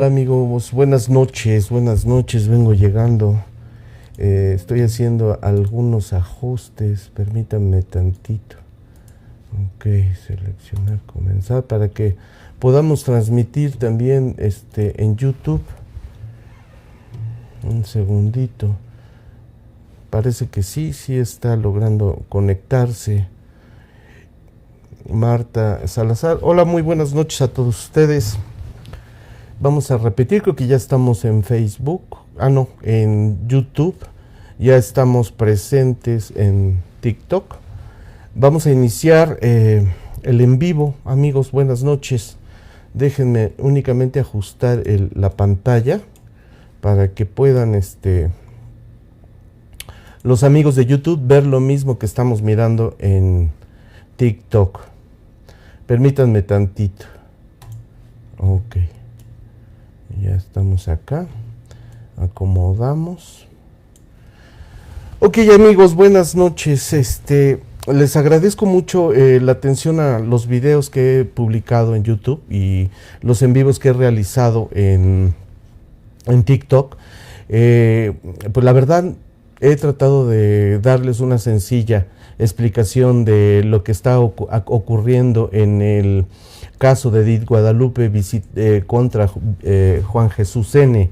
Hola amigos, buenas noches, vengo llegando. Estoy haciendo algunos ajustes, permítanme tantito. Ok, seleccionar, comenzar para que podamos transmitir también en YouTube. Un segundito. Parece que sí está logrando conectarse. Marta Salazar. Hola, muy buenas noches a todos ustedes. Vamos a repetir, creo que ya estamos en Facebook, en YouTube, ya estamos presentes en TikTok. Vamos a iniciar el en vivo, amigos, buenas noches. Déjenme únicamente ajustar la pantalla para que puedan los amigos de YouTube ver lo mismo que estamos mirando en TikTok. Permítanme tantito. Ok. Ya estamos acá. Acomodamos. Ok, amigos, buenas noches. Les agradezco mucho la atención a los videos que he publicado en YouTube y los en vivos que he realizado en TikTok. Pues la verdad, he tratado de darles una sencilla explicación de lo que está ocurriendo en el caso de Edith Guadalupe contra Juan Jesús N.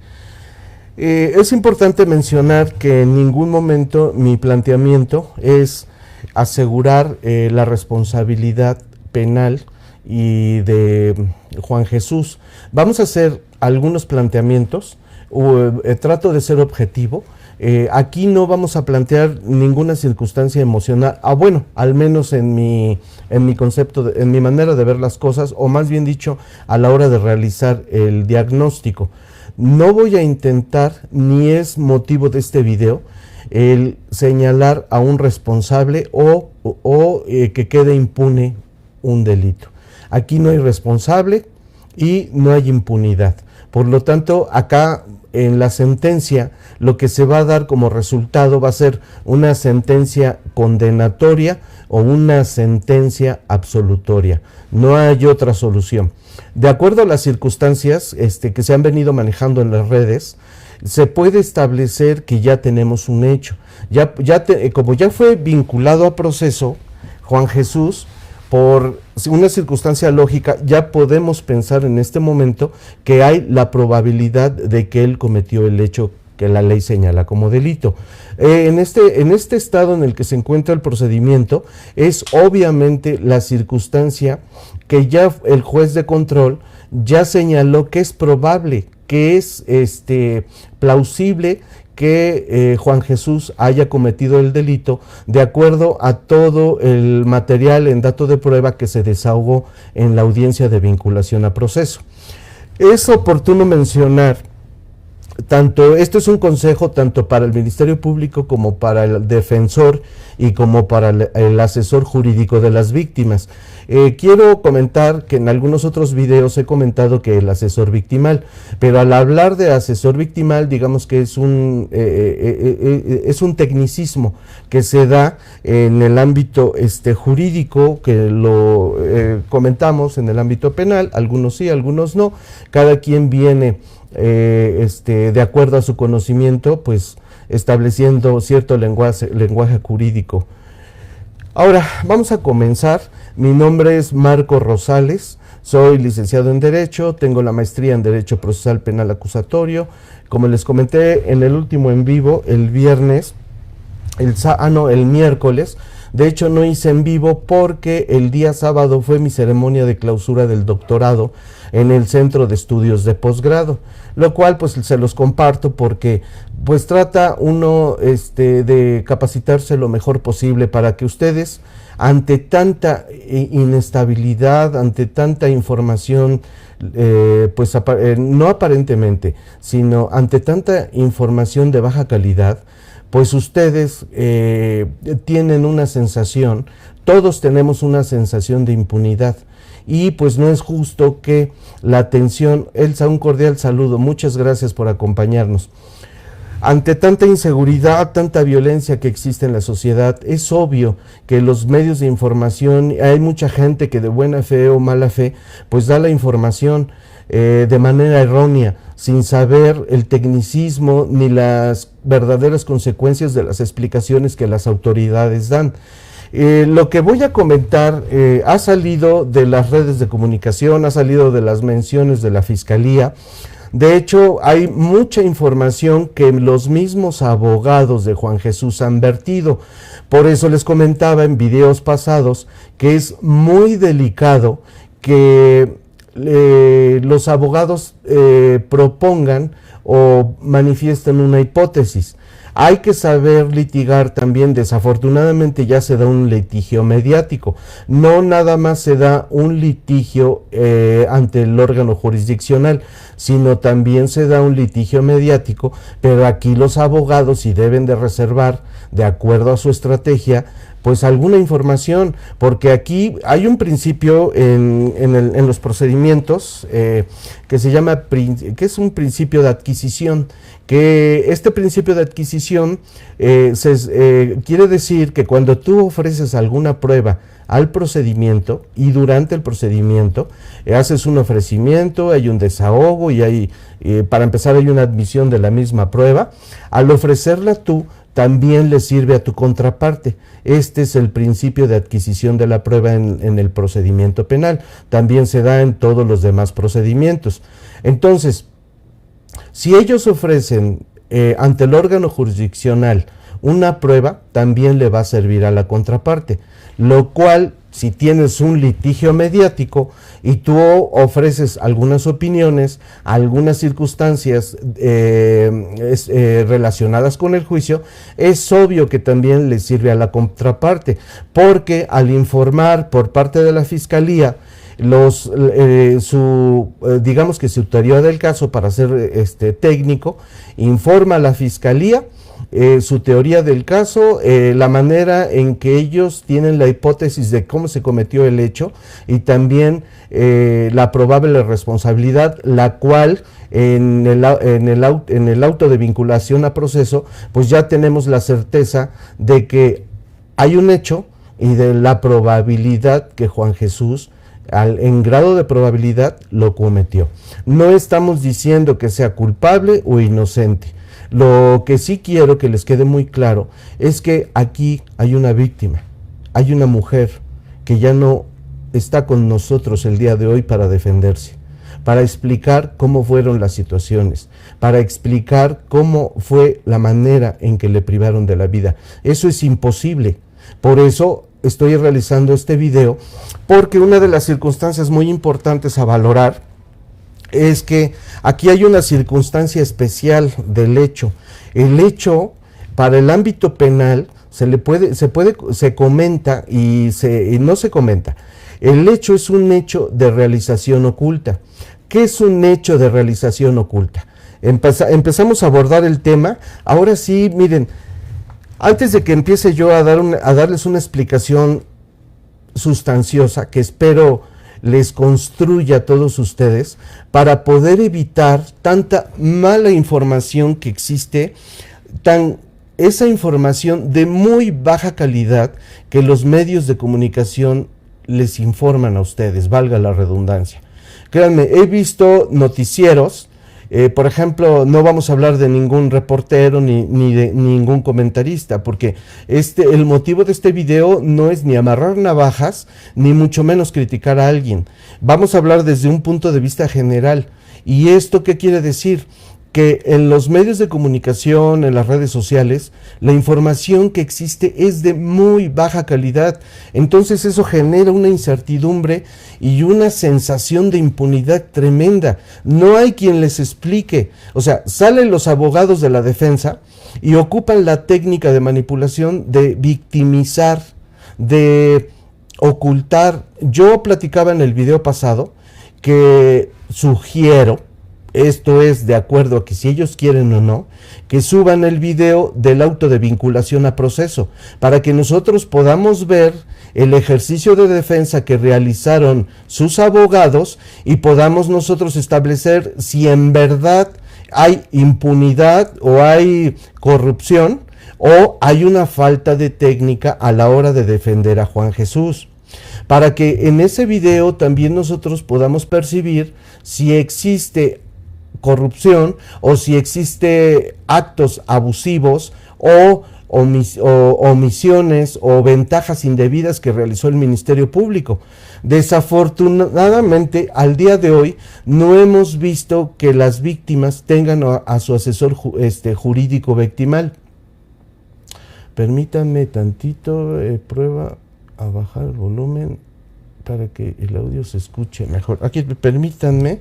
Es importante mencionar que en ningún momento mi planteamiento es asegurar la responsabilidad penal y de Juan Jesús. Vamos a hacer algunos planteamientos, trato de ser objetivo. Aquí no vamos a plantear ninguna circunstancia emocional, bueno, al menos en mi concepto, en mi manera de ver las cosas, o más bien dicho, a la hora de realizar el diagnóstico. No voy a intentar, ni es motivo de este video, el señalar a un responsable o que quede impune un delito. Aquí no hay responsable y no hay impunidad. Por lo tanto, acá en la sentencia, lo que se va a dar como resultado va a ser una sentencia condenatoria o una sentencia absolutoria. No hay otra solución. De acuerdo a las circunstancias que se han venido manejando en las redes, se puede establecer que ya tenemos un hecho. Como ya fue vinculado a proceso, Juan Jesús, por una circunstancia lógica, ya podemos pensar en este momento que hay la probabilidad de que él cometió el hecho que la ley señala como delito. En este estado en el que se encuentra el procedimiento, es obviamente la circunstancia que ya el juez de control ya señaló que es probable, que es plausible que Juan Jesús haya cometido el delito de acuerdo a todo el material en dato de prueba que se desahogó en la audiencia de vinculación a proceso. Es oportuno mencionar, esto es un consejo tanto para el Ministerio Público como para el defensor y como para el asesor jurídico de las víctimas. Quiero comentar que en algunos otros videos he comentado que el asesor victimal, pero al hablar de asesor victimal, digamos que es un tecnicismo que se da en el ámbito jurídico, que lo comentamos en el ámbito penal, algunos sí, algunos no, cada quien viene de acuerdo a su conocimiento, pues estableciendo cierto lenguaje jurídico. Ahora, vamos a comenzar. Mi nombre es Marco Rosales, soy licenciado en Derecho, tengo la maestría en Derecho Procesal Penal Acusatorio. Como les comenté en el último en vivo, el miércoles, de hecho no hice en vivo porque el día sábado fue mi ceremonia de clausura del doctorado en el Centro de Estudios de Posgrado, lo cual pues se los comparto porque pues trata uno de capacitarse lo mejor posible para que ustedes, ante tanta inestabilidad, ante tanta información, no aparentemente, sino ante tanta información de baja calidad, pues ustedes tienen una sensación, todos tenemos una sensación de impunidad. Y pues no es justo que la atención, Elsa, un cordial saludo, muchas gracias por acompañarnos. Ante tanta inseguridad, tanta violencia que existe en la sociedad, es obvio que los medios de información, hay mucha gente que de buena fe o mala fe, pues da la información. de manera errónea, sin saber el tecnicismo ni las verdaderas consecuencias de las explicaciones que las autoridades dan. Lo que voy a comentar ha salido de las redes de comunicación, ha salido de las menciones de la Fiscalía. De hecho, hay mucha información que los mismos abogados de Juan Jesús han vertido. Por eso les comentaba en videos pasados que es muy delicado que los abogados propongan o manifiesten una hipótesis. Hay que saber litigar también. Desafortunadamente ya se da un litigio mediático. No nada más se da un litigio ante el órgano jurisdiccional, sino también se da un litigio mediático, pero aquí los abogados sí deben de reservar, de acuerdo a su estrategia, pues alguna información, porque aquí hay un principio en los procedimientos que se llama, que es un principio de adquisición, que este principio de adquisición quiere decir que cuando tú ofreces alguna prueba al procedimiento y durante el procedimiento haces un ofrecimiento, hay un desahogo y hay, para empezar, hay una admisión de la misma prueba. Al ofrecerla tú, también le sirve a tu contraparte. Este es el principio de adquisición de la prueba en el procedimiento penal. También se da en todos los demás procedimientos. Entonces, si ellos ofrecen ante el órgano jurisdiccional una prueba, también le va a servir a la contraparte, lo cual, si tienes un litigio mediático y tú ofreces algunas opiniones, algunas circunstancias relacionadas con el juicio, es obvio que también le sirve a la contraparte, porque al informar por parte de la Fiscalía digamos que su teoría del caso, para ser técnico, informa a la Fiscalía su teoría del caso, la manera en que ellos tienen la hipótesis de cómo se cometió el hecho y también la probable responsabilidad, la cual en el auto de vinculación a proceso, pues ya tenemos la certeza de que hay un hecho y de la probabilidad que Juan Jesús, en grado de probabilidad, lo cometió. No estamos diciendo que sea culpable o inocente. Lo que sí quiero que les quede muy claro es que aquí hay una víctima, hay una mujer que ya no está con nosotros el día de hoy para defenderse, para explicar cómo fueron las situaciones, para explicar cómo fue la manera en que le privaron de la vida. Eso es imposible. Por eso estoy realizando este video, porque una de las circunstancias muy importantes a valorar es que aquí hay una circunstancia especial del hecho. El hecho, para el ámbito penal, se comenta y no se comenta. El hecho es un hecho de realización oculta. ¿Qué es un hecho de realización oculta? Empezamos a abordar el tema. Ahora sí, miren, antes de que empiece yo a darles una explicación sustanciosa, que espero les construya a todos ustedes, para poder evitar tanta mala información que existe, esa información de muy baja calidad que los medios de comunicación les informan a ustedes, valga la redundancia. Créanme, he visto noticieros, por ejemplo, no vamos a hablar de ningún reportero ni de ningún comentarista, porque el motivo de este video no es ni amarrar navajas, ni mucho menos criticar a alguien. Vamos a hablar desde un punto de vista general. ¿Y esto qué quiere decir? Que en los medios de comunicación, en las redes sociales, la información que existe es de muy baja calidad. Entonces eso genera una incertidumbre y una sensación de impunidad tremenda. No hay quien les explique. O sea, salen los abogados de la defensa y ocupan la técnica de manipulación de victimizar, de ocultar. Yo platicaba en el video pasado que sugiero, esto es de acuerdo a que si ellos quieren o no, que suban el video del auto de vinculación a proceso, para que nosotros podamos ver el ejercicio de defensa que realizaron sus abogados y podamos nosotros establecer si en verdad hay impunidad o hay corrupción o hay una falta de técnica a la hora de defender a Juan Jesús. Para que en ese video también nosotros podamos percibir si existe corrupción o si existe actos abusivos o omisiones o ventajas indebidas que realizó el Ministerio Público. Desafortunadamente, al día de hoy, no hemos visto que las víctimas tengan a su asesor jurídico victimal. Permítanme tantito, prueba a bajar el volumen para que el audio se escuche mejor. Aquí, permítanme,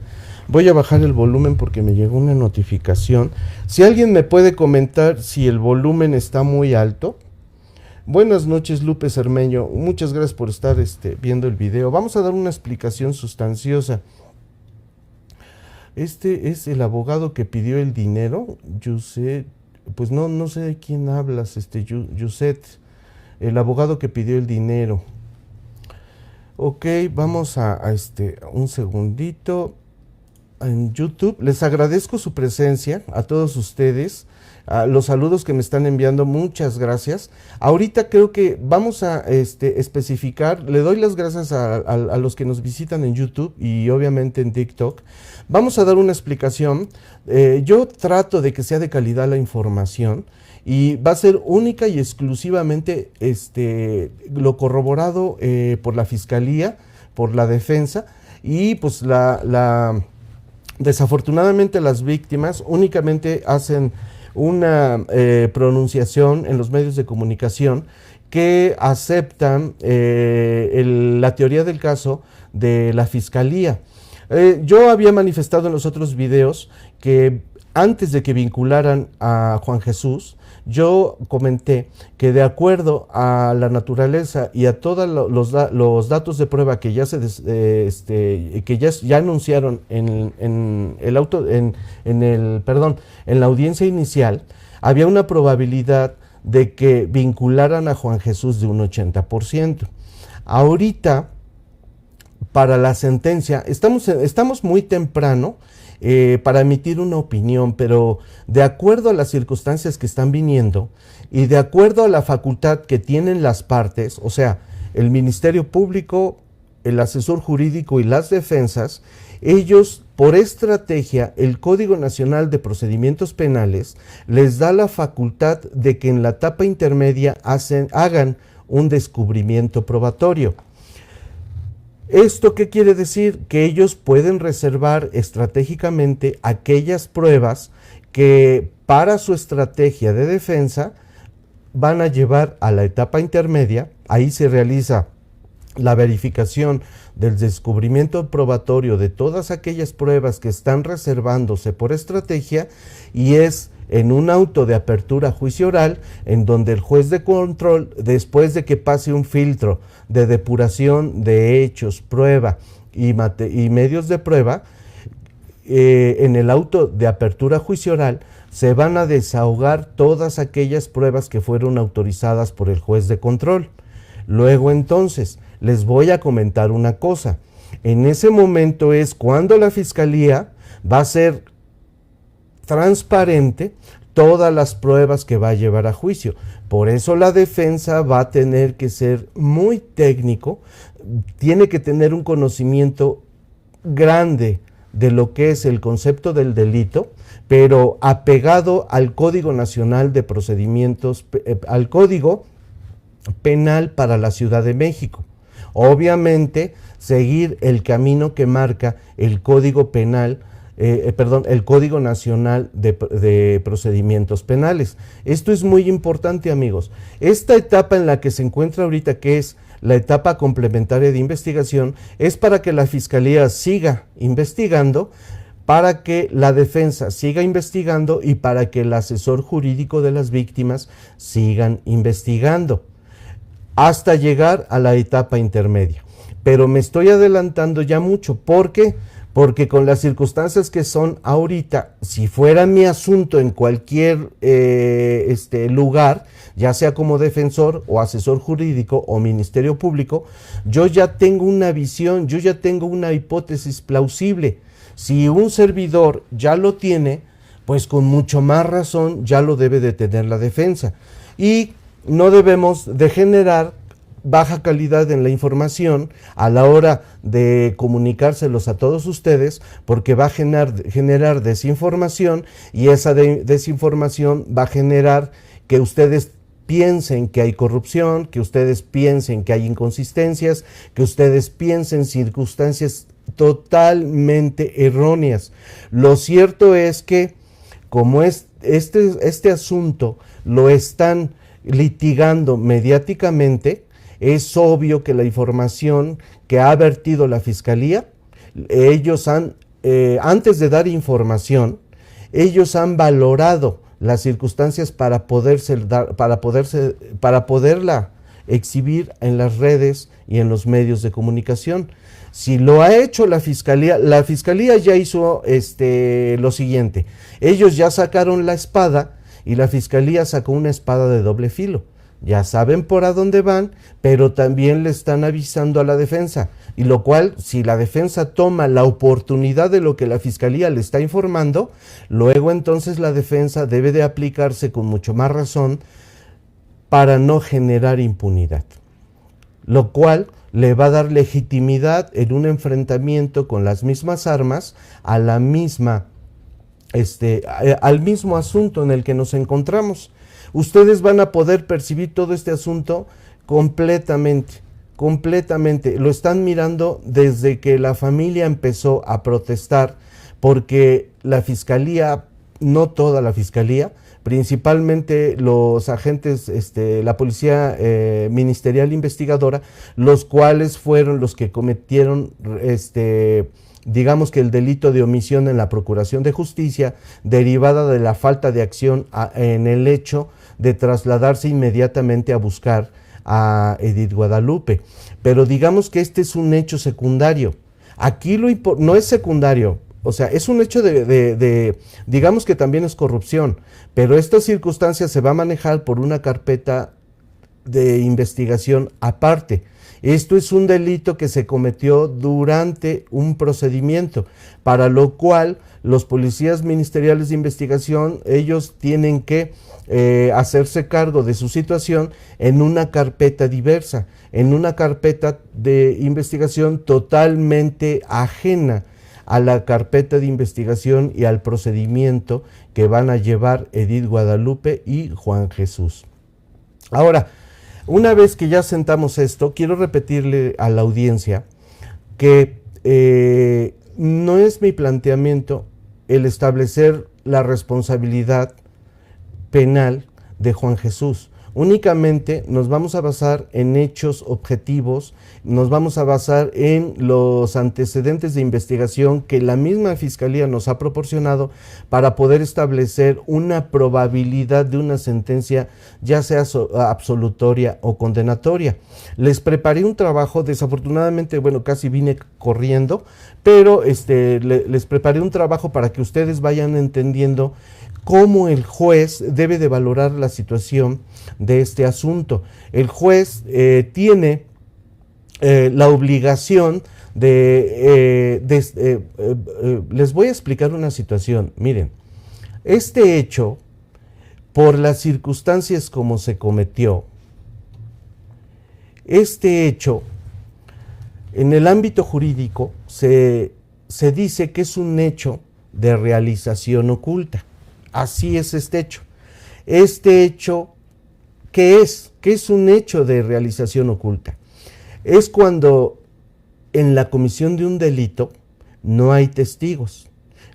voy a bajar el volumen porque me llegó una notificación. Si alguien me puede comentar si el volumen está muy alto. Buenas noches, Lupe Cermeño. Muchas gracias por estar viendo el video. Vamos a dar una explicación sustanciosa. Este es el abogado que pidió el dinero. Yuset, pues no sé de quién hablas, Yuset, el abogado que pidió el dinero. Ok, vamos a un segundito. En YouTube, les agradezco su presencia a todos ustedes, los saludos que me están enviando, muchas gracias. Ahorita creo que vamos a especificar, le doy las gracias a los que nos visitan en YouTube y obviamente en TikTok. Vamos a dar una explicación. Yo trato de que sea de calidad la información y va a ser única y exclusivamente lo corroborado por la Fiscalía, por la defensa y pues desafortunadamente las víctimas únicamente hacen una pronunciación en los medios de comunicación que aceptan la teoría del caso de la Fiscalía. Yo había manifestado en los otros videos que antes de que vincularan a Juan Jesús, yo comenté que de acuerdo a la naturaleza y a todos los datos de prueba que ya ya anunciaron en la audiencia inicial, había una probabilidad de que vincularan a Juan Jesús de un 80%. Ahorita, para la sentencia, estamos muy temprano para emitir una opinión, pero de acuerdo a las circunstancias que están viniendo y de acuerdo a la facultad que tienen las partes, o sea, el Ministerio Público, el asesor jurídico y las defensas, ellos, por estrategia, el Código Nacional de Procedimientos Penales les da la facultad de que en la etapa intermedia hagan un descubrimiento probatorio. ¿Esto qué quiere decir? Que ellos pueden reservar estratégicamente aquellas pruebas que para su estrategia de defensa van a llevar a la etapa intermedia. Ahí se realiza la verificación del descubrimiento probatorio de todas aquellas pruebas que están reservándose por estrategia y es en un auto de apertura a juicio oral en donde el juez de control, después de que pase un filtro de depuración de hechos, prueba y medios de prueba, en el auto de apertura a juicio oral se van a desahogar todas aquellas pruebas que fueron autorizadas por el juez de control. Luego entonces les voy a comentar una cosa. En ese momento es cuando la Fiscalía va a ser transparente todas las pruebas que va a llevar a juicio. Por eso la defensa va a tener que ser muy técnico, tiene que tener un conocimiento grande de lo que es el concepto del delito, pero apegado al Código Nacional de Procedimientos, al Código Penal para la Ciudad de México. Obviamente, seguir el camino que marca el Código Penal, el Código Nacional de Procedimientos Penales. Esto es muy importante, amigos. Esta etapa en la que se encuentra ahorita, que es la etapa complementaria de investigación, es para que la Fiscalía siga investigando, para que la defensa siga investigando y para que el asesor jurídico de las víctimas sigan investigando, hasta llegar a la etapa intermedia. Pero me estoy adelantando ya mucho. ¿Por qué? Porque con las circunstancias que son ahorita, si fuera mi asunto en cualquier lugar, ya sea como defensor o asesor jurídico o Ministerio Público, yo ya tengo una visión, yo ya tengo una hipótesis plausible. Si un servidor ya lo tiene, pues con mucho más razón ya lo debe de tener la defensa. Y no debemos de generar baja calidad en la información a la hora de comunicárselos a todos ustedes, porque va a generar desinformación, y esa desinformación va a generar que ustedes piensen que hay corrupción, que ustedes piensen que hay inconsistencias, que ustedes piensen circunstancias totalmente erróneas. Lo cierto es que como este asunto lo están litigando mediáticamente, es obvio que la información que ha vertido la Fiscalía, ellos han, antes de dar información, ellos han valorado las circunstancias para poderla exhibir en las redes y en los medios de comunicación. Si lo ha hecho la Fiscalía ya hizo lo siguiente. Ellos ya sacaron la espada y la Fiscalía sacó una espada de doble filo. Ya saben por a dónde van, pero también le están avisando a la defensa. Y lo cual, si la defensa toma la oportunidad de lo que la Fiscalía le está informando, luego entonces la defensa debe de aplicarse con mucho más razón para no generar impunidad. Lo cual le va a dar legitimidad en un enfrentamiento con las mismas armas a la misma, al mismo asunto en el que nos encontramos. Ustedes van a poder percibir todo este asunto completamente. Lo están mirando desde que la familia empezó a protestar, porque la Fiscalía, no toda la Fiscalía, principalmente los agentes, la Policía Ministerial Investigadora, los cuales fueron los que cometieron, digamos que el delito de omisión en la Procuración de Justicia, derivada de la falta de acción en el hecho de trasladarse inmediatamente a buscar a Edith Guadalupe. Pero digamos que este es un hecho secundario. Aquí no es secundario. O sea, es un hecho digamos que también es corrupción, pero esta circunstancia se va a manejar por una carpeta de investigación aparte. Esto es un delito que se cometió durante un procedimiento, para lo cual los policías ministeriales de investigación, ellos tienen que hacerse cargo de su situación en una carpeta diversa, en una carpeta de investigación totalmente ajena a la carpeta de investigación y al procedimiento que van a llevar Edith Guadalupe y Juan Jesús. Ahora, una vez que ya sentamos esto, quiero repetirle a la audiencia que no es mi planteamiento el establecer la responsabilidad penal de Juan Jesús. Únicamente nos vamos a basar en hechos objetivos, nos vamos a basar en los antecedentes de investigación que la misma Fiscalía nos ha proporcionado para poder establecer una probabilidad de una sentencia, ya sea absolutoria o condenatoria. Les preparé un trabajo, desafortunadamente, bueno, casi vine corriendo, pero les preparé un trabajo para que ustedes vayan entendiendo cómo el juez debe de valorar la situación de este asunto. El juez tiene la obligación les voy a explicar una situación. Miren, este hecho, por las circunstancias como se cometió, este hecho, en el ámbito jurídico, se dice que es un hecho de realización oculta. Así es este hecho. Este hecho, ¿qué es? ¿Qué es un hecho de realización oculta? Es cuando en la comisión de un delito no hay testigos,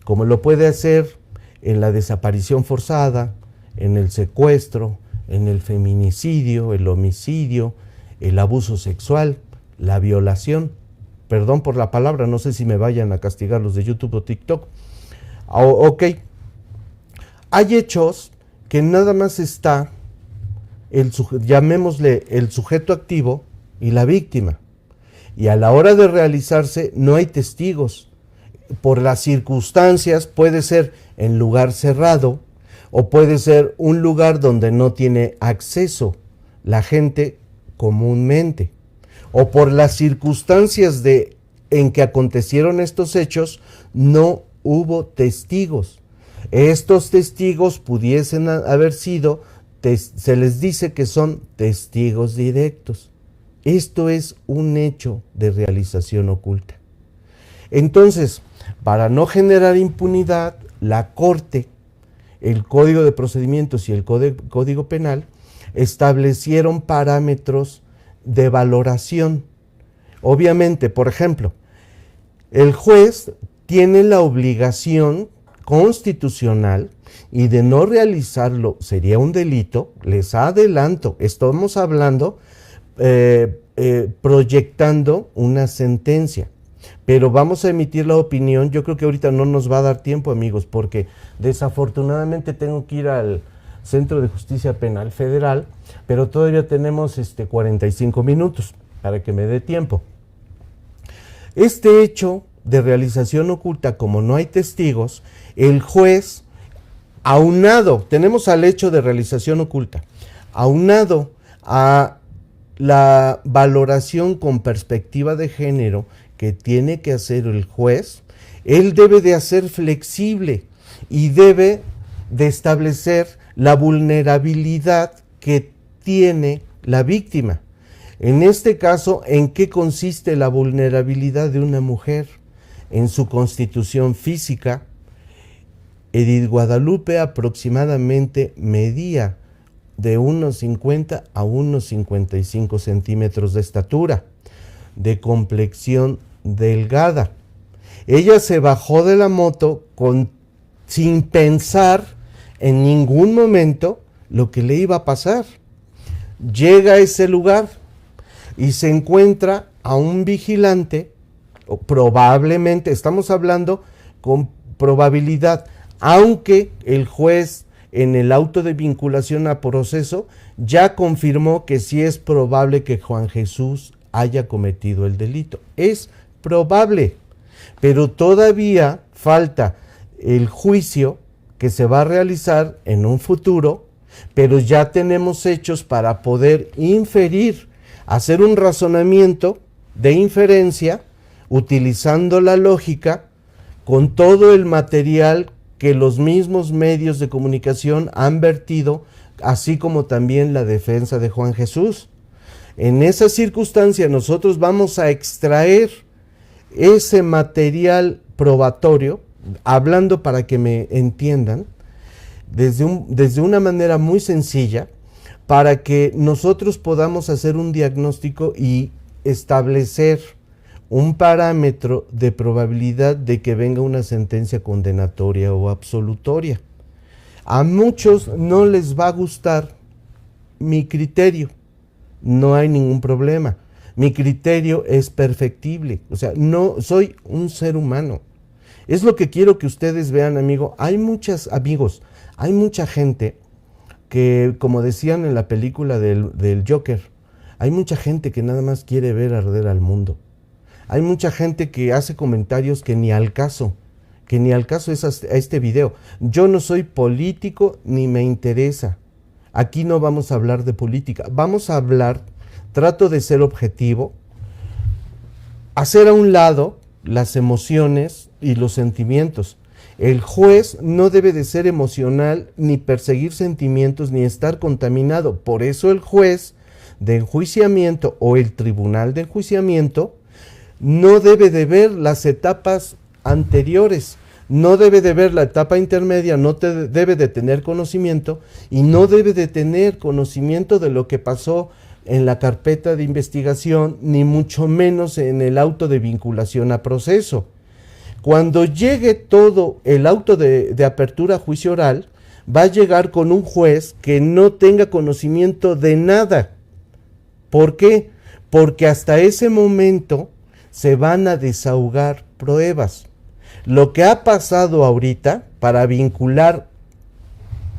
como lo puede hacer en la desaparición forzada, en el secuestro, en el feminicidio, el homicidio, el abuso sexual, la violación. Perdón por la palabra, no sé si me vayan a castigar los de YouTube o TikTok. Ok. Hay hechos que nada más está, llamémosle el sujeto activo y la víctima. Y a la hora de realizarse no hay testigos. Por las circunstancias, puede ser en lugar cerrado o puede ser un lugar donde no tiene acceso la gente comúnmente. O por las circunstancias en que acontecieron estos hechos, no hubo testigos. Estos testigos pudiesen haber sido, se les dice que son testigos directos. Esto es un hecho de realización oculta. Entonces, para no generar impunidad, la Corte, el Código de Procedimientos y el Código Penal establecieron parámetros de valoración. Obviamente, por ejemplo, el juez tiene la obligación constitucional y de no realizarlo sería un delito. Les adelanto, estamos hablando proyectando una sentencia, pero vamos a emitir la opinión. Yo creo que ahorita no nos va a dar tiempo, amigos, porque desafortunadamente tengo que ir al Centro de Justicia Penal Federal, pero todavía tenemos 45 minutos para que me dé tiempo. Este hecho de realización oculta, como no hay testigos, el juez, aunado, tenemos al hecho de realización oculta, aunado a la valoración con perspectiva de género que tiene que hacer el juez, él debe de hacer flexible y debe de establecer la vulnerabilidad que tiene la víctima. En este caso, ¿en qué consiste la vulnerabilidad de una mujer? En su constitución física. Edith Guadalupe aproximadamente medía de unos 50 a unos 55 centímetros de estatura, de complexión delgada. Ella se bajó de la moto sin pensar en ningún momento lo que le iba a pasar. Llega a ese lugar y se encuentra a un vigilante, o probablemente, estamos hablando con probabilidad, aunque el juez en el auto de vinculación a proceso ya confirmó que sí es probable que Juan Jesús haya cometido el delito. Es probable, pero todavía falta el juicio que se va a realizar en un futuro, pero ya tenemos hechos para poder inferir, hacer un razonamiento de inferencia utilizando la lógica con todo el material que los mismos medios de comunicación han vertido, así como también la defensa de Juan Jesús. En esa circunstancia nosotros vamos a extraer ese material probatorio, hablando para que me entiendan, desde una manera muy sencilla, para que nosotros podamos hacer un diagnóstico y establecer un parámetro de probabilidad de que venga una sentencia condenatoria o absolutoria. A muchos no les va a gustar mi criterio, no hay ningún problema. Mi criterio es perfectible, o sea, no soy un ser humano. Es lo que quiero que ustedes vean, hay mucha gente que, como decían en la película del Joker, hay mucha gente que nada más quiere ver arder al mundo. Hay mucha gente que hace comentarios que ni al caso es a este video. Yo no soy político ni me interesa. Aquí no vamos a hablar de política. Vamos a hablar, trato de ser objetivo, hacer a un lado las emociones y los sentimientos. El juez no debe de ser emocional, ni perseguir sentimientos, ni estar contaminado. Por eso el juez de enjuiciamiento o el tribunal de enjuiciamiento no debe de ver las etapas anteriores, no debe de ver la etapa intermedia, no debe de tener conocimiento y no debe de tener conocimiento de lo que pasó en la carpeta de investigación, ni mucho menos en el auto de vinculación a proceso. Cuando llegue todo el auto de apertura a juicio oral, va a llegar con un juez que no tenga conocimiento de nada. ¿Por qué? Porque hasta ese momento se van a desahogar pruebas. Lo que ha pasado ahorita para vincular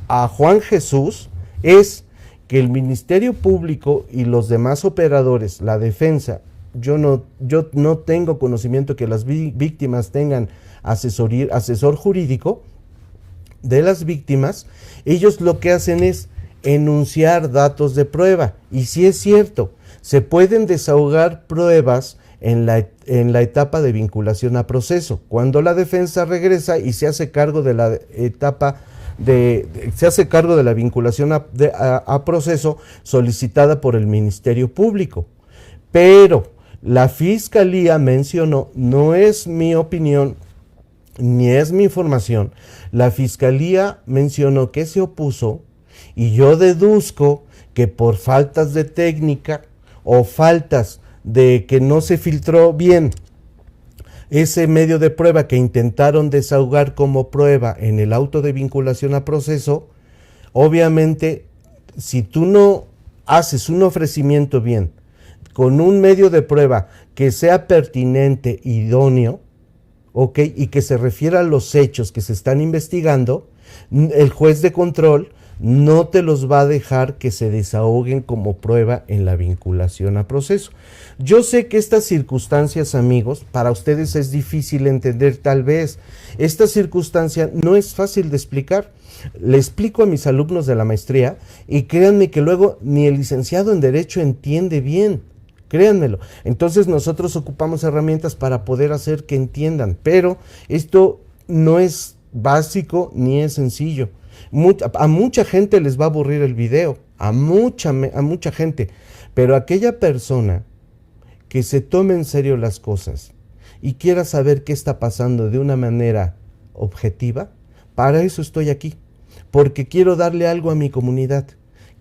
a Juan Jesús es que el Ministerio Público y los demás operadores, la defensa, yo no tengo conocimiento que las víctimas tengan asesor jurídico de las víctimas. Ellos lo que hacen es enunciar datos de prueba, y si es cierto, se pueden desahogar pruebas en la etapa de vinculación a proceso, cuando la defensa regresa y se hace cargo de la etapa se hace cargo de la vinculación a proceso solicitada por el Ministerio Público. Pero la fiscalía mencionó, no es mi opinión, ni es mi información, la fiscalía mencionó que se opuso y yo deduzco que por faltas de técnica o faltas de que no se filtró bien ese medio de prueba que intentaron desahogar como prueba en el auto de vinculación a proceso, obviamente si tú no haces un ofrecimiento bien con un medio de prueba que sea pertinente, idóneo, ¿ok? Y que se refiera a los hechos que se están investigando, el juez de control no te los va a dejar que se desahoguen como prueba en la vinculación a proceso. Yo sé que estas circunstancias, amigos, para ustedes es difícil entender tal vez. Esta circunstancia no es fácil de explicar. Le explico a mis alumnos de la maestría y créanme que luego ni el licenciado en Derecho entiende bien. Créanmelo. Entonces nosotros ocupamos herramientas para poder hacer que entiendan, pero esto no es básico ni es sencillo. A mucha gente les va a aburrir el video, a mucha gente, pero aquella persona que se tome en serio las cosas y quiera saber qué está pasando de una manera objetiva, para eso estoy aquí, porque quiero darle algo a mi comunidad.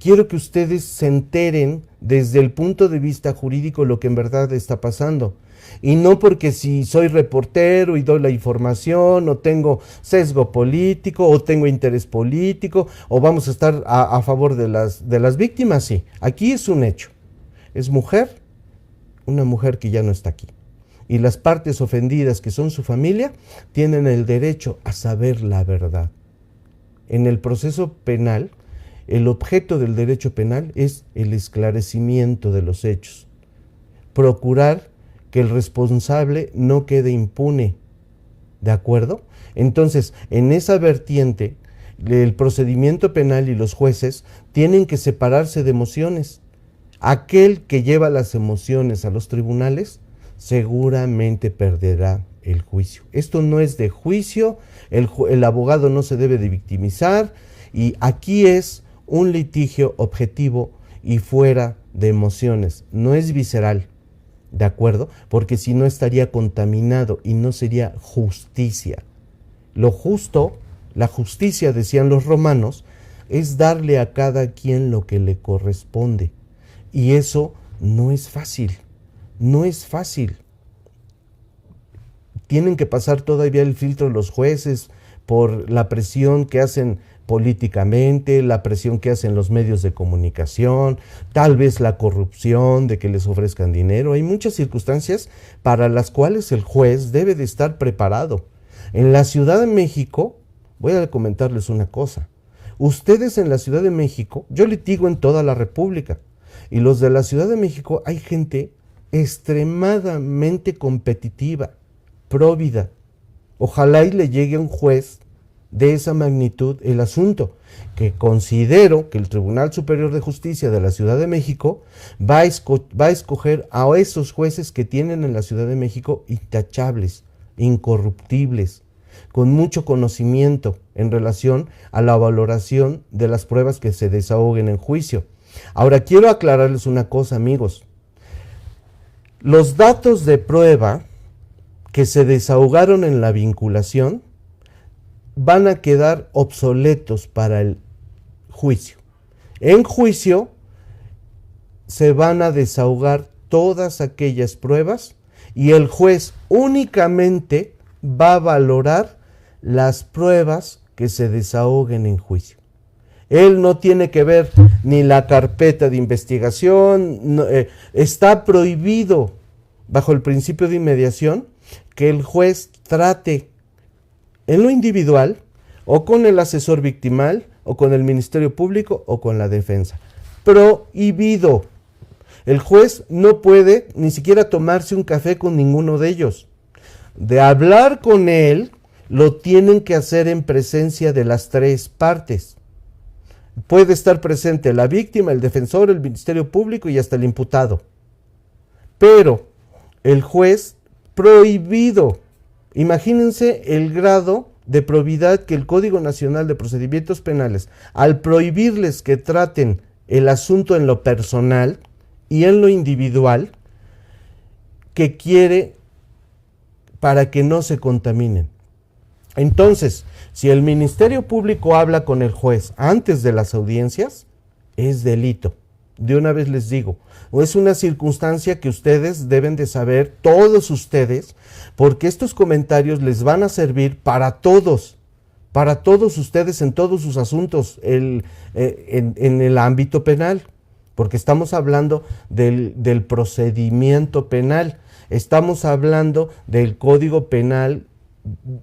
Quiero que ustedes se enteren desde el punto de vista jurídico lo que en verdad está pasando. Y no porque si soy reportero y doy la información, o tengo sesgo político, o tengo interés político, o vamos a estar a favor de las víctimas, sí. Aquí es un hecho. Es mujer, una mujer que ya no está aquí. Y las partes ofendidas, que son su familia, tienen el derecho a saber la verdad. En el proceso penal, el objeto del derecho penal es el esclarecimiento de los hechos. Procurar que el responsable no quede impune. ¿De acuerdo? Entonces, en esa vertiente, el procedimiento penal y los jueces tienen que separarse de emociones. Aquel que lleva las emociones a los tribunales seguramente perderá el juicio. Esto no es de juicio, el abogado no se debe de victimizar, y aquí es un litigio objetivo y fuera de emociones, no es visceral, ¿de acuerdo? Porque si no estaría contaminado y no sería justicia. Lo justo, la justicia, decían los romanos, es darle a cada quien lo que le corresponde. Y eso no es fácil, no es fácil. Tienen que pasar todavía el filtro los jueces por la presión que hacen políticamente, la presión que hacen los medios de comunicación, tal vez la corrupción de que les ofrezcan dinero. Hay muchas circunstancias para las cuales el juez debe de estar preparado. En la Ciudad de México, voy a comentarles una cosa. Ustedes en la Ciudad de México, yo litigo en toda la República, y los de la Ciudad de México hay gente extremadamente competitiva, próvida. Ojalá y le llegue a un juez de esa magnitud el asunto, que considero que el Tribunal Superior de Justicia de la Ciudad de México va a escoger a esos jueces que tienen en la Ciudad de México intachables, incorruptibles, con mucho conocimiento en relación a la valoración de las pruebas que se desahoguen en juicio. Ahora, quiero aclararles una cosa, amigos. Los datos de prueba que se desahogaron en la vinculación van a quedar obsoletos para el juicio. En juicio se van a desahogar todas aquellas pruebas y el juez únicamente va a valorar las pruebas que se desahoguen en juicio. Él no tiene que ver ni la carpeta de investigación, está prohibido bajo el principio de inmediación que el juez trate en lo individual o con el asesor victimal o con el Ministerio Público o con la defensa. Prohibido. El juez no puede ni siquiera tomarse un café con ninguno de ellos. De hablar con él, lo tienen que hacer en presencia de las tres partes. Puede estar presente la víctima, el defensor, el Ministerio Público y hasta el imputado. Pero el juez, prohibido. Imagínense el grado de probidad que el Código Nacional de Procedimientos Penales, al prohibirles que traten el asunto en lo personal y en lo individual, que quiere para que no se contaminen. Entonces, si el Ministerio Público habla con el juez antes de las audiencias, es delito. De una vez les digo, es una circunstancia que ustedes deben de saber, todos ustedes, porque estos comentarios les van a servir para todos ustedes en todos sus asuntos en el ámbito penal, porque estamos hablando del procedimiento penal, estamos hablando del Código Penal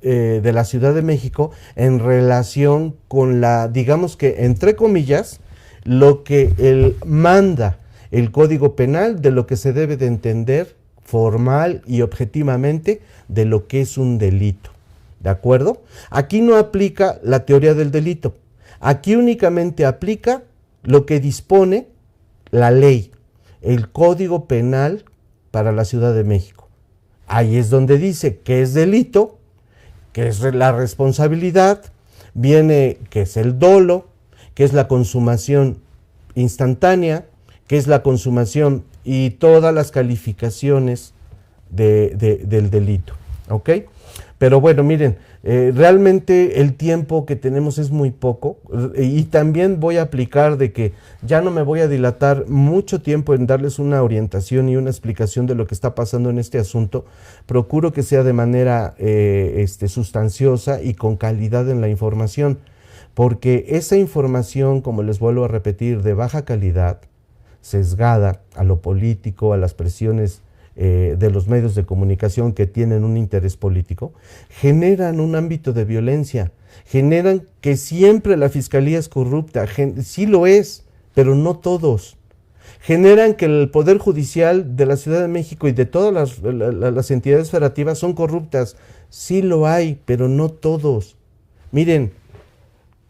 de la Ciudad de México en relación con digamos que entre comillas, lo que manda el Código Penal de lo que se debe de entender formal y objetivamente de lo que es un delito. ¿De acuerdo? Aquí no aplica la teoría del delito. Aquí únicamente aplica lo que dispone la ley, el Código Penal para la Ciudad de México. Ahí es donde dice que es delito, que es la responsabilidad, viene que es el dolo, que es la consumación instantánea, que es la consumación y todas las calificaciones del delito. ¿Ok? Pero bueno, miren, realmente el tiempo que tenemos es muy poco y también voy a aplicar de que ya no me voy a dilatar mucho tiempo en darles una orientación y una explicación de lo que está pasando en este asunto. Procuro que sea de manera sustanciosa y con calidad en la información, porque esa información, como les vuelvo a repetir, de baja calidad, sesgada a lo político, a las presiones de los medios de comunicación que tienen un interés político, generan un ámbito de violencia, generan que siempre la fiscalía es corrupta, sí lo es, pero no todos. Generan que el Poder Judicial de la Ciudad de México y de todas las entidades federativas son corruptas, sí lo hay, pero no todos. Miren,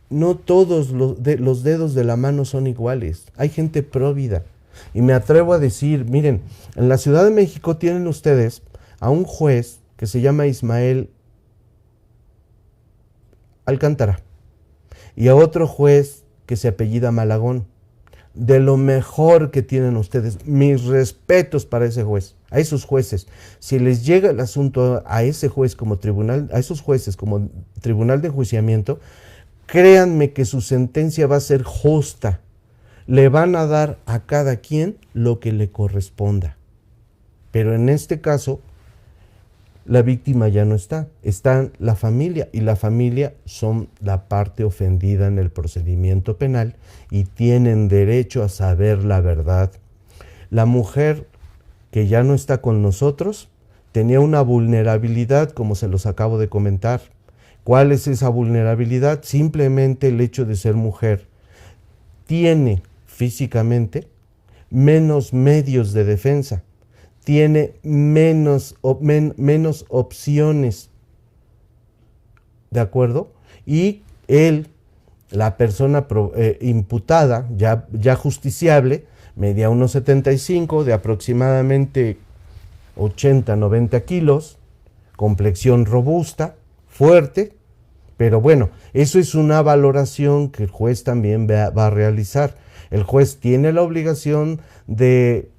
no todos los dedos de la mano son iguales, hay gente próvida. Y me atrevo a decir, miren, en la Ciudad de México tienen ustedes a un juez que se llama Ismael Alcántara y a otro juez que se apellida Malagón. De lo mejor que tienen ustedes, mis respetos para ese juez, a esos jueces. Si les llega el asunto a ese juez como tribunal, a esos jueces como tribunal de enjuiciamiento, créanme que su sentencia va a ser justa. Le van a dar a cada quien lo que le corresponda. Pero en este caso, la víctima ya no está, está la familia, y la familia son la parte ofendida en el procedimiento penal y tienen derecho a saber la verdad. La mujer que ya no está con nosotros tenía una vulnerabilidad, como se los acabo de comentar. ¿Cuál es esa vulnerabilidad? Simplemente el hecho de ser mujer. Tiene físicamente menos medios de defensa, tiene menos opciones, ¿de acuerdo? Y él, la persona imputada, ya justiciable, medía 1,75, de aproximadamente 80-90 kilos, complexión robusta, fuerte, pero bueno, eso es una valoración que el juez también va a realizar. El juez tiene la obligación de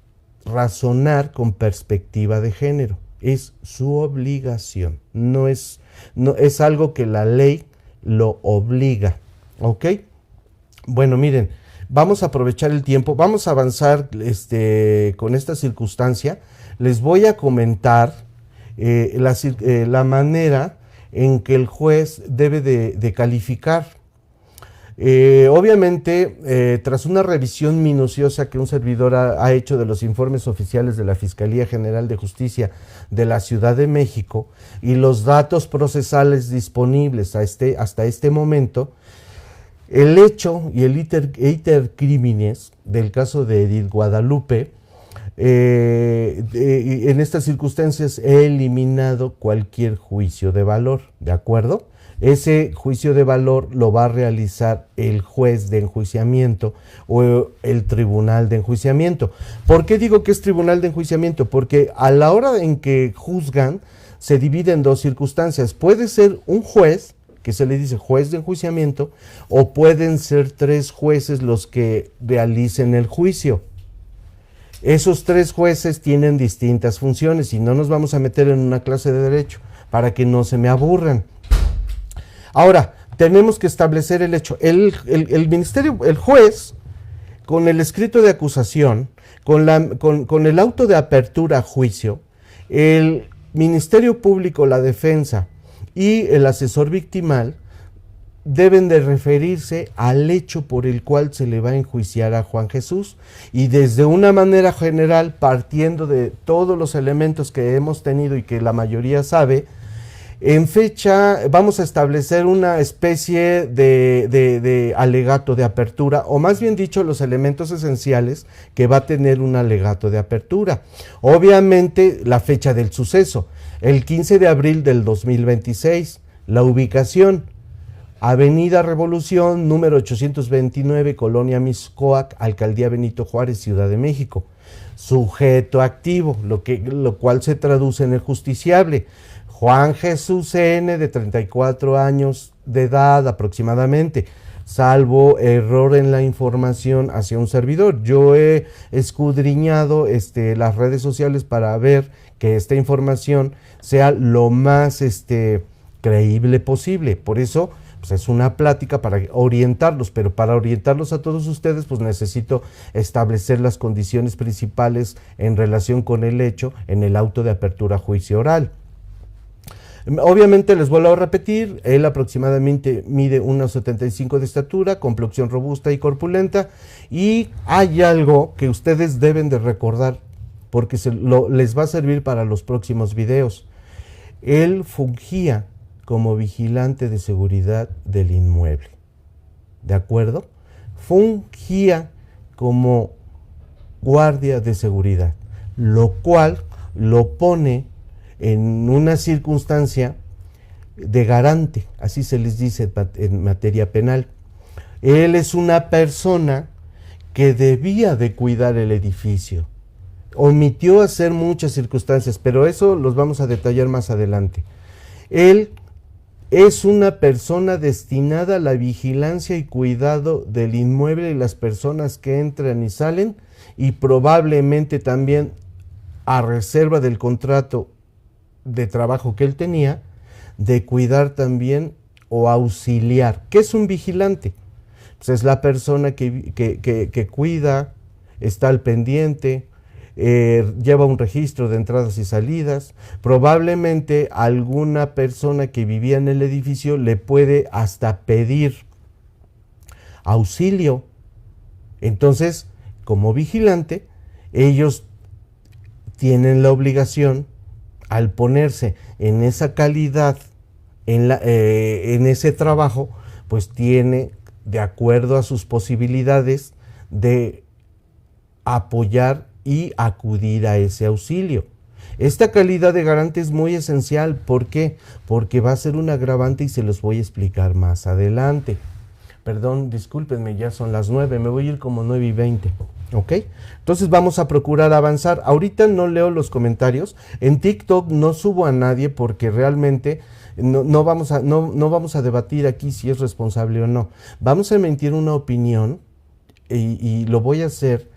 razonar con perspectiva de género. Es su obligación. No es algo que la ley lo obliga. ¿Ok? Bueno, miren, vamos a aprovechar el tiempo. Vamos a avanzar con esta circunstancia. Les voy a comentar la manera en que el juez debe de calificar. Obviamente, tras una revisión minuciosa que un servidor ha hecho de los informes oficiales de la Fiscalía General de Justicia de la Ciudad de México y los datos procesales disponibles hasta este momento, el hecho y el iter criminis del caso de Edith Guadalupe, en estas circunstancias he eliminado cualquier juicio de valor, ¿de acuerdo? Ese juicio de valor lo va a realizar el juez de enjuiciamiento o el tribunal de enjuiciamiento. ¿Por qué digo que es tribunal de enjuiciamiento? Porque a la hora en que juzgan se divide en dos circunstancias. Puede ser un juez, que se le dice juez de enjuiciamiento, o pueden ser 3 jueces los que realicen el juicio. Esos 3 jueces tienen distintas funciones y no nos vamos a meter en una clase de derecho para que no se me aburran. Ahora, tenemos que establecer el hecho. El ministerio, el juez, con el escrito de acusación, con el auto de apertura a juicio, el Ministerio Público, la defensa y el asesor victimal deben de referirse al hecho por el cual se le va a enjuiciar a Juan Jesús, y desde una manera general, partiendo de todos los elementos que hemos tenido y que la mayoría sabe, en fecha vamos a establecer una especie de alegato de apertura, o más bien dicho, los elementos esenciales que va a tener un alegato de apertura. Obviamente la fecha del suceso, el 15 de abril del 2026, la ubicación, Avenida Revolución, número 829, Colonia Mixcoac, Alcaldía Benito Juárez, Ciudad de México. Sujeto activo, lo cual se traduce en el justiciable, Juan Jesús N., de 34 años de edad aproximadamente, salvo error en la información hacia un servidor. Yo he escudriñado las redes sociales para ver que esta información sea lo más creíble posible. Por eso pues es una plática para orientarlos, pero para orientarlos a todos ustedes pues necesito establecer las condiciones principales en relación con el hecho en el auto de apertura a juicio oral. Obviamente les vuelvo a repetir, él aproximadamente mide 1,75 de estatura, complexión robusta y corpulenta, y hay algo que ustedes deben de recordar porque les va a servir para los próximos videos. Él fungía como vigilante de seguridad del inmueble, ¿de acuerdo? Fungía como guardia de seguridad, lo cual lo pone en una circunstancia de garante, así se les dice en materia penal. Él es una persona que debía de cuidar el edificio, omitió hacer muchas circunstancias, pero eso los vamos a detallar más adelante. Él es una persona destinada a la vigilancia y cuidado del inmueble y las personas que entran y salen, y probablemente también a reserva del contrato de trabajo que él tenía, de cuidar también o auxiliar. ¿Qué es un vigilante? Pues es la persona que cuida, está al pendiente, lleva un registro de entradas y salidas. Probablemente alguna persona que vivía en el edificio le puede hasta pedir auxilio. Entonces, como vigilante, ellos tienen la obligación, al ponerse en esa calidad, en ese trabajo, pues tiene, de acuerdo a sus posibilidades, de apoyar y acudir a ese auxilio. Esta calidad de garante es muy esencial. ¿Por qué? Porque va a ser un agravante y se los voy a explicar más adelante. Perdón, discúlpenme, ya son las 9, me voy a ir como 9:20. ¿Ok? Entonces vamos a procurar avanzar. Ahorita no leo los comentarios. En TikTok no subo a nadie porque realmente no vamos a debatir aquí si es responsable o no. Vamos a emitir una opinión y lo voy a hacer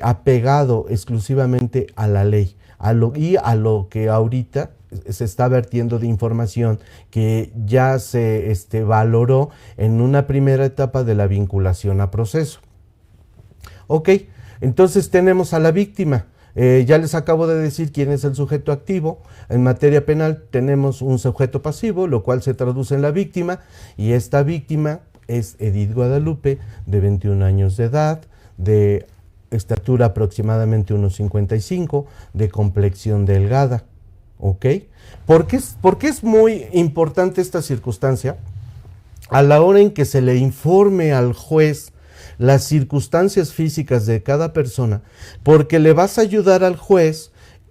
apegado exclusivamente a la ley a lo que ahorita se está vertiendo de información que ya se valoró en una primera etapa de la vinculación a proceso. Ok, entonces tenemos a la víctima. Ya les acabo de decir quién es el sujeto activo. En materia penal tenemos un sujeto pasivo, lo cual se traduce en la víctima, y esta víctima es Edith Guadalupe, de 21 años de edad, de estatura aproximadamente 1,55, de complexión delgada. ¿Ok? ¿Por qué es muy importante esta circunstancia? A la hora en que se le informe al juez las circunstancias físicas de cada persona, porque le vas a ayudar al juez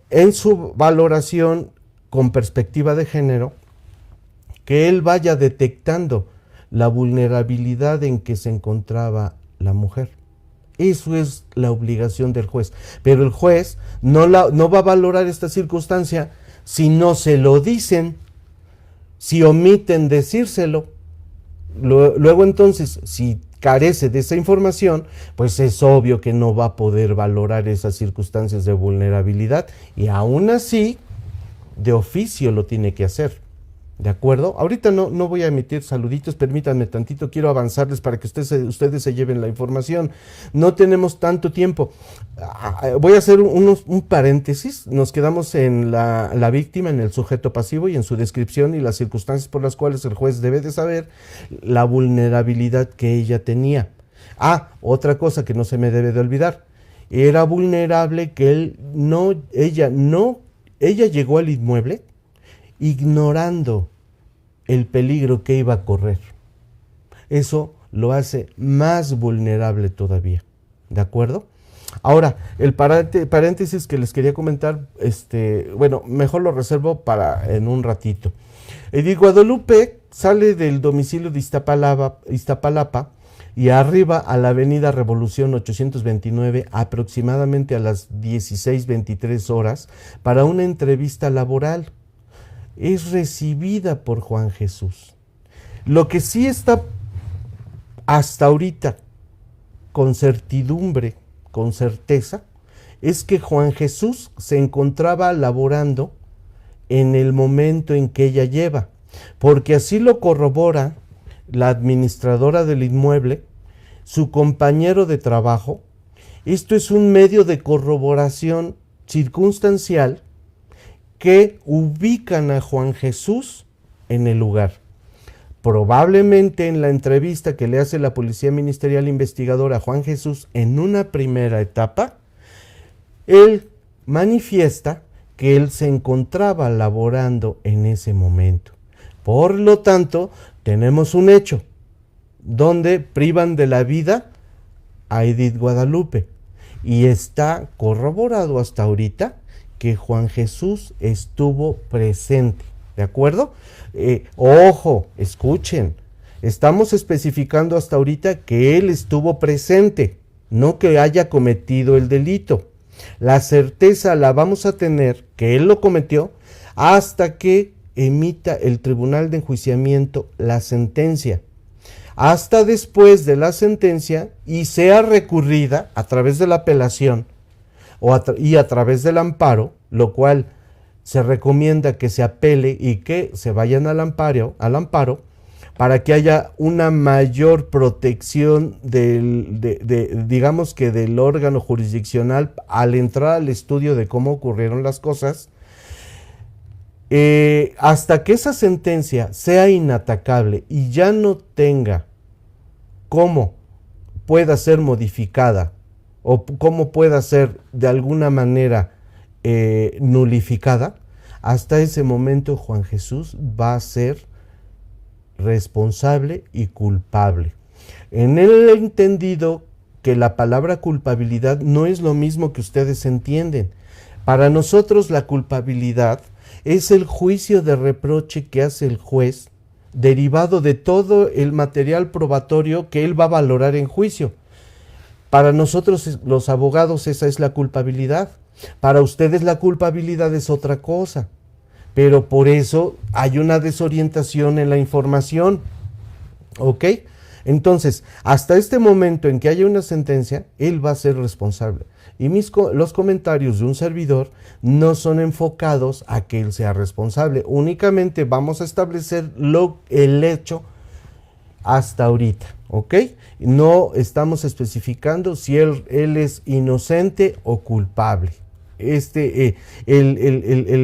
en su valoración con perspectiva de género, que él vaya detectando la vulnerabilidad en que se encontraba la mujer. Eso es la obligación del juez. Pero el juez no va a valorar esta circunstancia si no se lo dicen, si omiten decírselo. Luego entonces, si carece de esa información, pues es obvio que no va a poder valorar esas circunstancias de vulnerabilidad y aún así, de oficio lo tiene que hacer. ¿De acuerdo? Ahorita no voy a emitir saluditos, permítanme tantito, quiero avanzarles para que ustedes se lleven la información. No tenemos tanto tiempo. Voy a hacer un paréntesis. Nos quedamos en la víctima, en el sujeto pasivo y en su descripción y las circunstancias por las cuales el juez debe de saber la vulnerabilidad que ella tenía. Otra cosa que no se me debe de olvidar. Era vulnerable que ella llegó al inmueble ignorando el peligro que iba a correr. Eso lo hace más vulnerable todavía. ¿De acuerdo? Ahora, el paréntesis que les quería comentar, mejor lo reservo para en un ratito. Edith Guadalupe sale del domicilio de Iztapalapa y arriba a la avenida Revolución 829 aproximadamente a las 16:23 horas para una entrevista laboral. Es recibida por Juan Jesús. Lo que sí está hasta ahorita con certidumbre, con certeza, es que Juan Jesús se encontraba laborando en el momento en que ella lleva, porque así lo corrobora la administradora del inmueble, su compañero de trabajo. Esto es un medio de corroboración circunstancial que ubican a Juan Jesús en el lugar. Probablemente en la entrevista que le hace la Policía Ministerial Investigadora a Juan Jesús en una primera etapa, él manifiesta que él se encontraba laborando en ese momento. Por lo tanto, tenemos un hecho donde privan de la vida a Edith Guadalupe y está corroborado hasta ahorita que Juan Jesús estuvo presente, ¿de acuerdo? Ojo, escuchen, estamos especificando hasta ahorita que él estuvo presente, no que haya cometido el delito. La certeza la vamos a tener que él lo cometió hasta que emita el Tribunal de Enjuiciamiento la sentencia. Hasta después de la sentencia y sea recurrida a través de la apelación y a través del amparo, lo cual se recomienda que se apele y que se vayan al amparo para que haya una mayor protección digamos que del órgano jurisdiccional al entrar al estudio de cómo ocurrieron las cosas. Hasta que esa sentencia sea inatacable y ya no tenga cómo pueda ser modificada o cómo pueda ser de alguna manera nulificada, hasta ese momento Juan Jesús va a ser responsable y culpable. En el entendido que la palabra culpabilidad no es lo mismo que ustedes entienden. Para nosotros la culpabilidad es el juicio de reproche que hace el juez derivado de todo el material probatorio que él va a valorar en juicio. Para nosotros los abogados esa es la culpabilidad. Para ustedes la culpabilidad es otra cosa. Pero por eso hay una desorientación en la información. ¿Ok? Entonces, hasta este momento en que haya una sentencia, él va a ser responsable. Y los comentarios de un servidor no son enfocados a que él sea responsable. Únicamente vamos a establecer el hecho hasta ahorita, ¿ok? No estamos especificando si él es inocente o culpable. El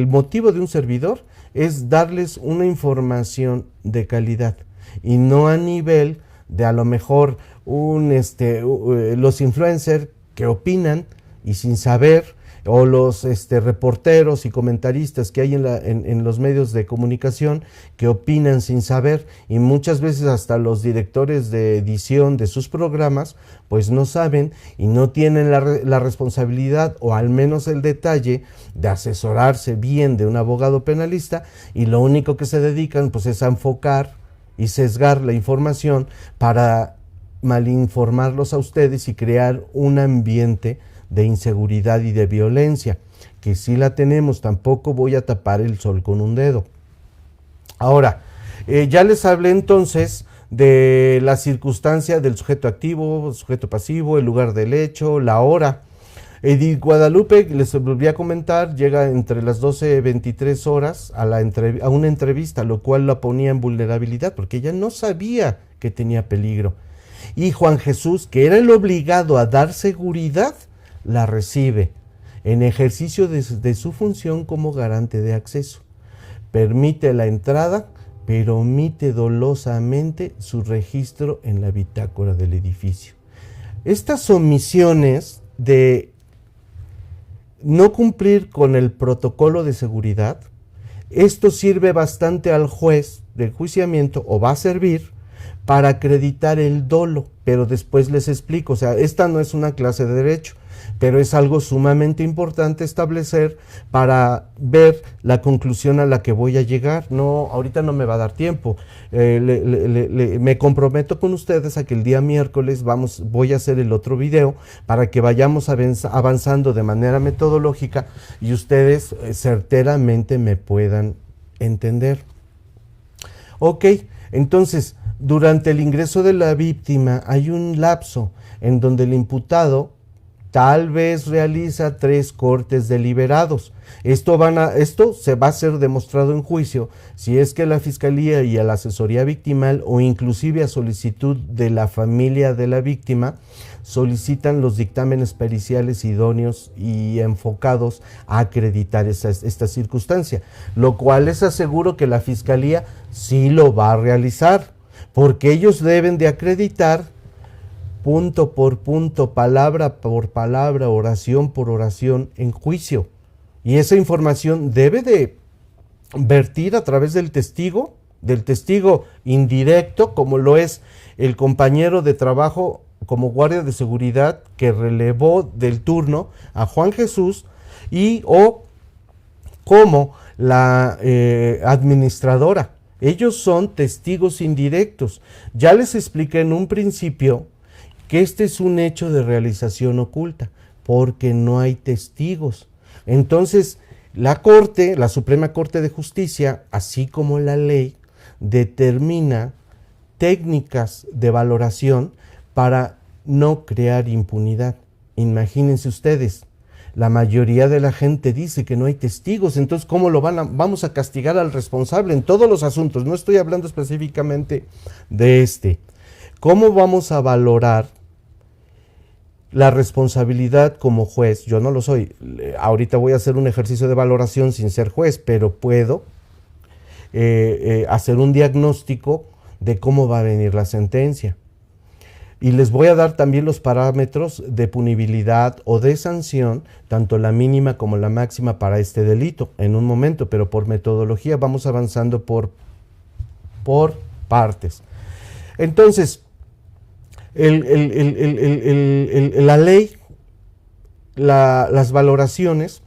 motivo de un servidor es darles una información de calidad y no a nivel de a lo mejor los influencers que opinan y sin saber, o los reporteros y comentaristas que hay en los medios de comunicación que opinan sin saber, y muchas veces hasta los directores de edición de sus programas pues no saben y no tienen la responsabilidad o al menos el detalle de asesorarse bien de un abogado penalista, y lo único que se dedican pues es a enfocar y sesgar la información para malinformarlos a ustedes y crear un ambiente de inseguridad y de violencia, que sí la tenemos, tampoco voy a tapar el sol con un dedo. Ahora, ya les hablé entonces de la circunstancia del sujeto activo, sujeto pasivo, el lugar del hecho, la hora. Edith Guadalupe, les volví a comentar, llega entre las 12:23 horas a una entrevista, lo cual la ponía en vulnerabilidad porque ella no sabía que tenía peligro. Y Juan Jesús, que era el obligado a dar seguridad, la recibe en ejercicio de su función como garante de acceso. Permite la entrada, pero omite dolosamente su registro en la bitácora del edificio. Estas omisiones de no cumplir con el protocolo de seguridad, esto sirve bastante al juez de enjuiciamiento, o va a servir para acreditar el dolo, pero después les explico. O sea, esta no es una clase de derecho, pero es algo sumamente importante establecer para ver la conclusión a la que voy a llegar. No, ahorita no me va a dar tiempo. Me comprometo con ustedes a que el día miércoles voy a hacer el otro video para que vayamos avanzando de manera metodológica y ustedes certeramente me puedan entender. Ok, entonces, durante el ingreso de la víctima hay un lapso en donde el imputado tal vez realiza 3 cortes deliberados. Esto se va a ser demostrado en juicio si es que la Fiscalía y a la asesoría victimal, o inclusive a solicitud de la familia de la víctima, solicitan los dictámenes periciales idóneos y enfocados a acreditar esta circunstancia, lo cual les aseguro que la Fiscalía sí lo va a realizar, porque ellos deben de acreditar punto por punto, palabra por palabra, oración por oración en juicio. Y esa información debe de vertir a través del testigo indirecto, como lo es el compañero de trabajo como guardia de seguridad que relevó del turno a Juan Jesús, o como la administradora. Ellos son testigos indirectos. Ya les expliqué en un principio que este es un hecho de realización oculta, porque no hay testigos. Entonces, la Suprema Corte de Justicia, así como la ley, determina técnicas de valoración para no crear impunidad. Imagínense ustedes, la mayoría de la gente dice que no hay testigos, entonces ¿cómo vamos a castigar al responsable en todos los asuntos? No estoy hablando específicamente de este. ¿Cómo vamos a valorar la responsabilidad como juez? Yo no lo soy. Ahorita voy a hacer un ejercicio de valoración sin ser juez, pero puedo hacer un diagnóstico de cómo va a venir la sentencia. Y les voy a dar también los parámetros de punibilidad o de sanción, tanto la mínima como la máxima para este delito, en un momento, pero por metodología vamos avanzando por partes. Entonces, la ley, las valoraciones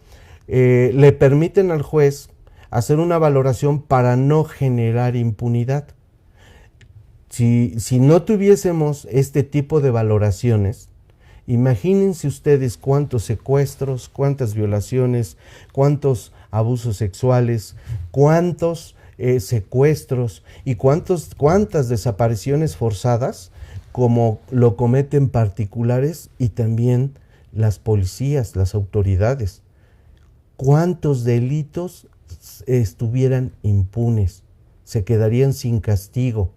le permiten al juez hacer una valoración para no generar impunidad. Si no tuviésemos este tipo de valoraciones, imagínense ustedes cuántos secuestros, cuántas violaciones, cuántos abusos sexuales, cuántos secuestros y cuántas desapariciones forzadas, como lo cometen particulares y también las policías, las autoridades. ¿Cuántos delitos estuvieran impunes? Se quedarían sin castigo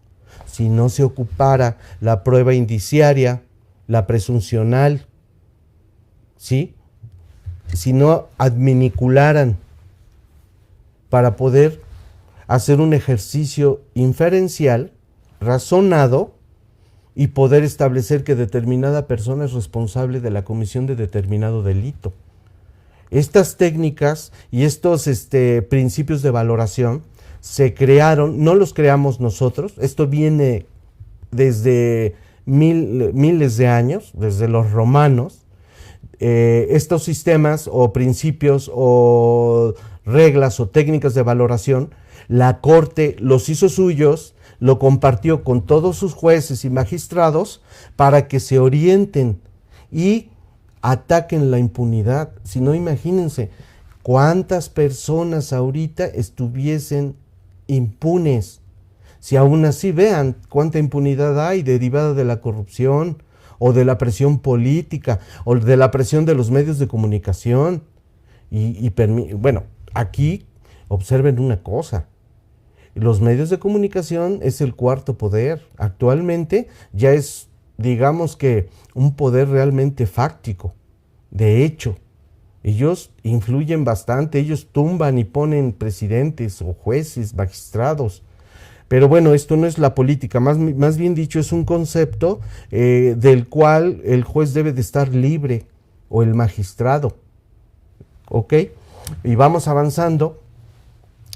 si no se ocupara la prueba indiciaria, la presuncional, ¿sí? Si no adminicularan para poder hacer un ejercicio inferencial, razonado, y poder establecer que determinada persona es responsable de la comisión de determinado delito. Estas técnicas y estos principios de valoración se crearon, no los creamos nosotros, esto viene desde miles de años, desde los romanos. Estos sistemas o principios o reglas o técnicas de valoración, la Corte los hizo suyos, lo compartió con todos sus jueces y magistrados para que se orienten y ataquen la impunidad. Si no, imagínense cuántas personas ahorita estuviesen impunes Si aún así vean cuánta impunidad hay derivada de la corrupción o de la presión política o de la presión de los medios de comunicación. Bueno, aquí observen una cosa. Los medios de comunicación es el cuarto poder. Actualmente ya es, digamos que, un poder realmente fáctico. De hecho, ellos influyen bastante, ellos tumban y ponen presidentes o jueces, magistrados. Pero bueno, esto no es la política, más bien dicho, es un concepto del cual el juez debe de estar libre, o el magistrado. ¿Ok? Y vamos avanzando.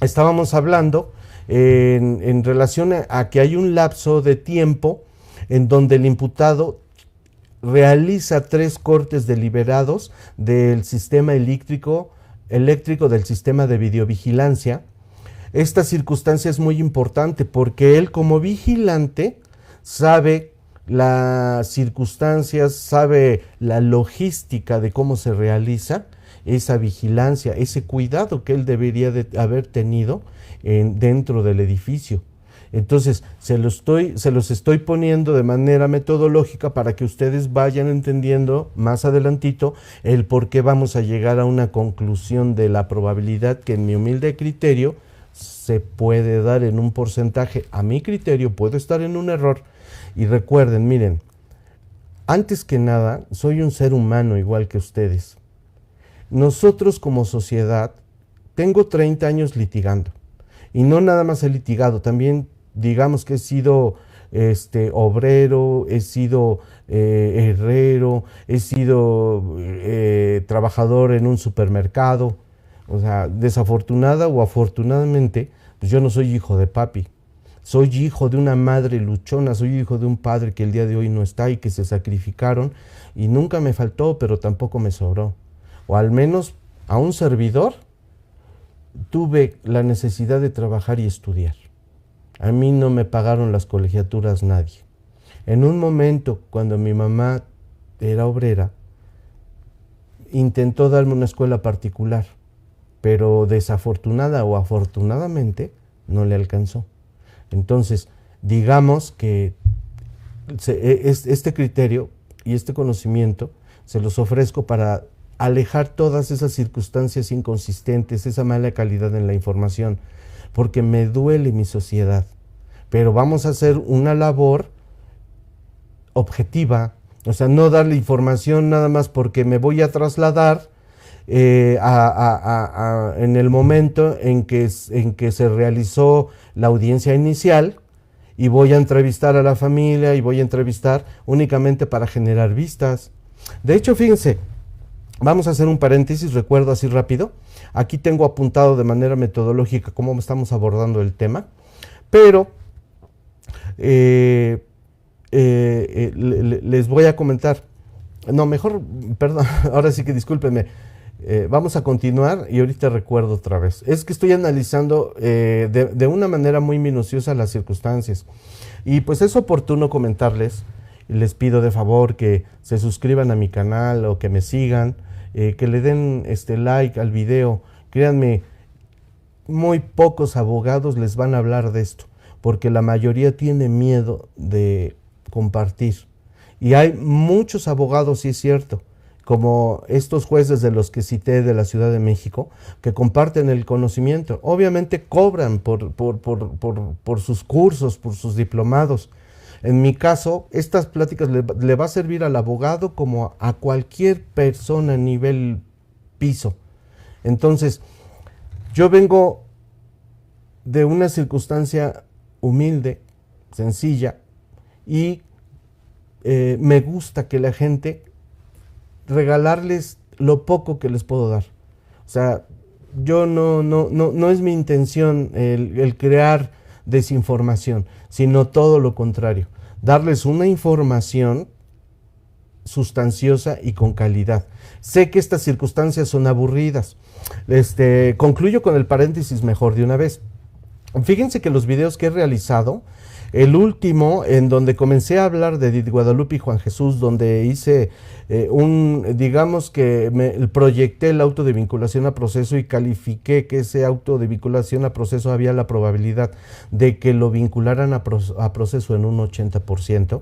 Estábamos hablando en relación a que hay un lapso de tiempo en donde el imputado realiza 3 cortes deliberados del sistema eléctrico del sistema de videovigilancia. Esta circunstancia es muy importante porque él, como vigilante, sabe las circunstancias, sabe la logística de cómo se realiza esa vigilancia, ese cuidado que él debería de haber tenido dentro del edificio. Entonces, se los estoy poniendo de manera metodológica para que ustedes vayan entendiendo más adelantito el por qué vamos a llegar a una conclusión de la probabilidad que, en mi humilde criterio, se puede dar en un porcentaje. A mi criterio puedo estar en un error. Y recuerden, miren, antes que nada, soy un ser humano igual que ustedes. Nosotros como sociedad, tengo 30 años litigando. Y no nada más he litigado, también digamos que he sido obrero, he sido herrero, he sido trabajador en un supermercado. O sea, desafortunada o afortunadamente, pues yo no soy hijo de papi. Soy hijo de una madre luchona, soy hijo de un padre que el día de hoy no está y que se sacrificaron, y nunca me faltó, pero tampoco me sobró. O al menos a un servidor tuve la necesidad de trabajar y estudiar. A mí no me pagaron las colegiaturas nadie. En un momento, cuando mi mamá era obrera, intentó darme una escuela particular, pero desafortunada o afortunadamente no le alcanzó. Entonces, digamos que este criterio y este conocimiento se los ofrezco para alejar todas esas circunstancias inconsistentes, esa mala calidad en la información, porque me duele mi sociedad. Pero vamos a hacer una labor objetiva, o sea, no darle información nada más porque me voy a trasladar en el momento en que se realizó la audiencia inicial, y voy a entrevistar a la familia y voy a entrevistar únicamente para generar vistas. De hecho, fíjense, vamos a hacer un paréntesis, recuerdo así rápido. Aquí tengo apuntado de manera metodológica cómo estamos abordando el tema, pero les voy a comentar. No, mejor, perdón, ahora sí que discúlpenme. Vamos a continuar y ahorita recuerdo otra vez. Es que estoy analizando de una manera muy minuciosa las circunstancias. Y pues es oportuno comentarles, y les pido de favor que se suscriban a mi canal o que me sigan, que le den like al video. Créanme, muy pocos abogados les van a hablar de esto, porque la mayoría tiene miedo de compartir. Y hay muchos abogados, sí es cierto, como estos jueces de los que cité de la Ciudad de México, que comparten el conocimiento. Obviamente cobran por sus cursos, por sus diplomados. En mi caso, estas pláticas le va a servir al abogado como a cualquier persona a nivel piso. Entonces, yo vengo de una circunstancia humilde, sencilla, y me gusta que la gente regalarles lo poco que les puedo dar. O sea, yo no es mi intención el crear desinformación, sino todo lo contrario, darles una información sustanciosa y con calidad. Sé que estas circunstancias son aburridas. Concluyo con el paréntesis mejor de una vez. Fíjense que los videos que he realizado El último, en donde comencé a hablar de Edith Guadalupe y Juan Jesús, donde hice digamos que proyecté el auto de vinculación a proceso y califiqué que ese auto de vinculación a proceso había la probabilidad de que lo vincularan a proceso en un 80%.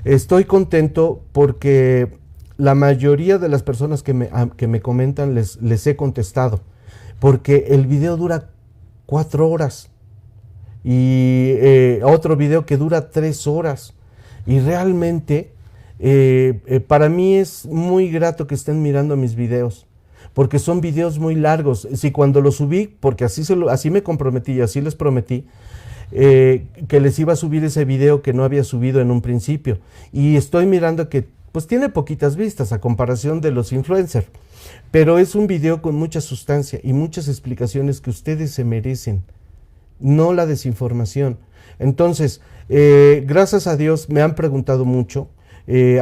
Estoy contento porque la mayoría de las personas que me comentan les he contestado, porque el video dura 4 horas y otro video que dura 3 horas y realmente para mí es muy grato que estén mirando mis videos porque son videos muy largos. Si cuando los subí, porque así me comprometí y así les prometí que les iba a subir ese video que no había subido en un principio, y estoy mirando que pues tiene poquitas vistas a comparación de los influencers, pero es un video con mucha sustancia y muchas explicaciones que ustedes se merecen, no la desinformación. Entonces, gracias a Dios me han preguntado mucho,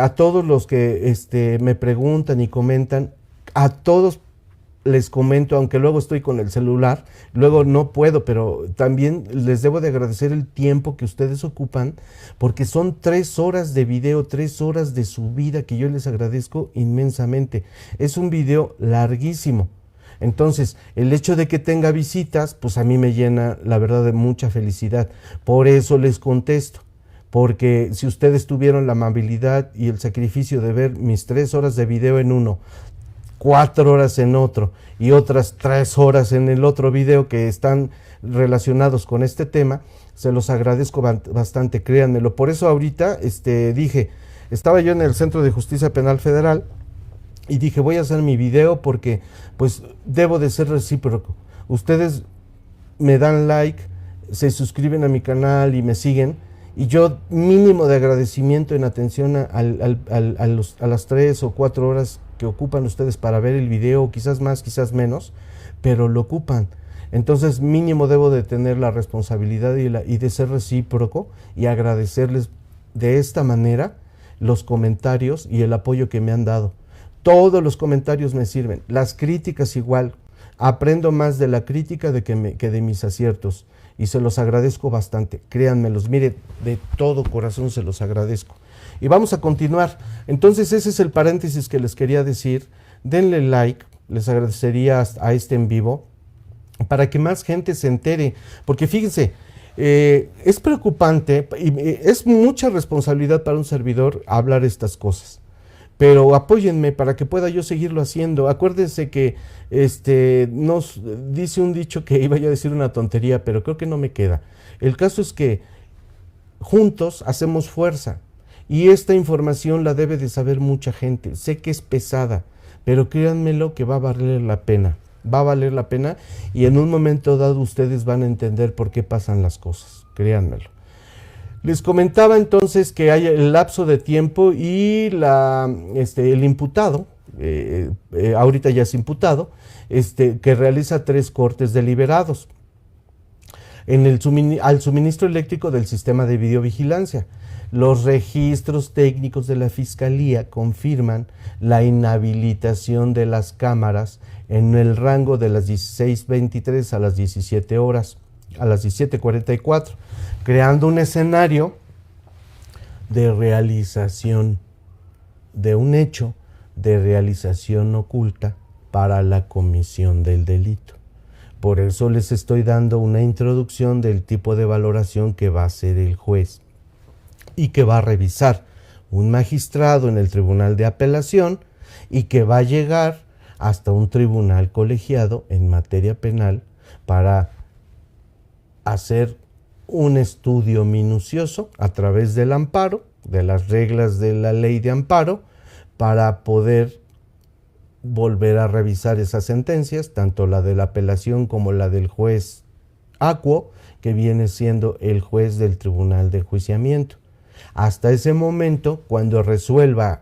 a todos los que me preguntan y comentan, a todos les comento, aunque luego estoy con el celular, luego no puedo, pero también les debo de agradecer el tiempo que ustedes ocupan, porque son 3 horas de video, 3 horas de su vida que yo les agradezco inmensamente. Es un video larguísimo. Entonces, el hecho de que tenga visitas, pues a mí me llena, la verdad, de mucha felicidad. Por eso les contesto. Porque si ustedes tuvieron la amabilidad y el sacrificio de ver mis 3 horas de video en uno, 4 horas en otro y otras 3 horas en el otro video que están relacionados con este tema, se los agradezco bastante, créanmelo. Por eso ahorita dije, estaba yo en el Centro de Justicia Penal Federal y dije, voy a hacer mi video porque pues debo de ser recíproco. Ustedes me dan like, se suscriben a mi canal y me siguen, y yo mínimo de agradecimiento en atención a las 3 o 4 horas que ocupan ustedes para ver el video, quizás más, quizás menos, pero lo ocupan. Entonces mínimo debo de tener la responsabilidad y de ser recíproco y agradecerles de esta manera los comentarios y el apoyo que me han dado. Todos los comentarios me sirven, las críticas igual. Aprendo más de la crítica que de mis aciertos y se los agradezco bastante, créanmelos, mire, de todo corazón se los agradezco. Y vamos a continuar. Entonces ese es el paréntesis que les quería decir. Denle like, les agradecería a este en vivo, para que más gente se entere, porque fíjense, es preocupante y es mucha responsabilidad para un servidor hablar estas cosas. Pero apóyenme para que pueda yo seguirlo haciendo. Acuérdense que nos dice un dicho que iba yo a decir una tontería, pero creo que no me queda. El caso es que juntos hacemos fuerza y esta información la debe de saber mucha gente. Sé que es pesada, pero créanmelo que va a valer la pena. Va a valer la pena y en un momento dado ustedes van a entender por qué pasan las cosas. Créanmelo. Les comentaba entonces que hay el lapso de tiempo y el imputado, ahorita ya es imputado, que realiza 3 cortes deliberados al suministro eléctrico del sistema de videovigilancia. Los registros técnicos de la Fiscalía confirman la inhabilitación de las cámaras en el rango de las 16:23 a las 17 horas, a las 17:44, creando un escenario de realización de un hecho de realización oculta para la comisión del delito. Por eso les estoy dando una introducción del tipo de valoración que va a hacer el juez y que va a revisar un magistrado en el Tribunal de Apelación y que va a llegar hasta un tribunal colegiado en materia penal para hacer un estudio minucioso a través del amparo, de las reglas de la ley de amparo, para poder volver a revisar esas sentencias, tanto la de la apelación como la del juez acuo, que viene siendo el juez del Tribunal de Enjuiciamiento. Hasta ese momento, cuando resuelvan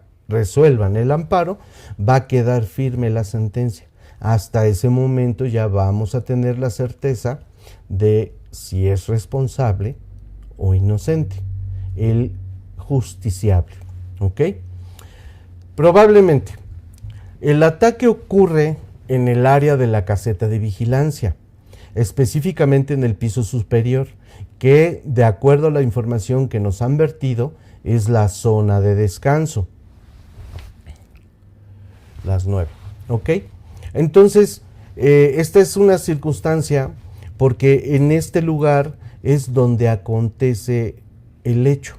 el amparo, va a quedar firme la sentencia. Hasta ese momento ya vamos a tener la certeza de si es responsable o inocente el justiciable, ¿ok? Probablemente el ataque ocurre en el área de la caseta de vigilancia. específicamente en el piso superior, que de acuerdo a la información que nos han vertido es la zona de descanso. Las 9, ¿ok? Entonces, esta es una circunstancia porque en este lugar es donde acontece el hecho,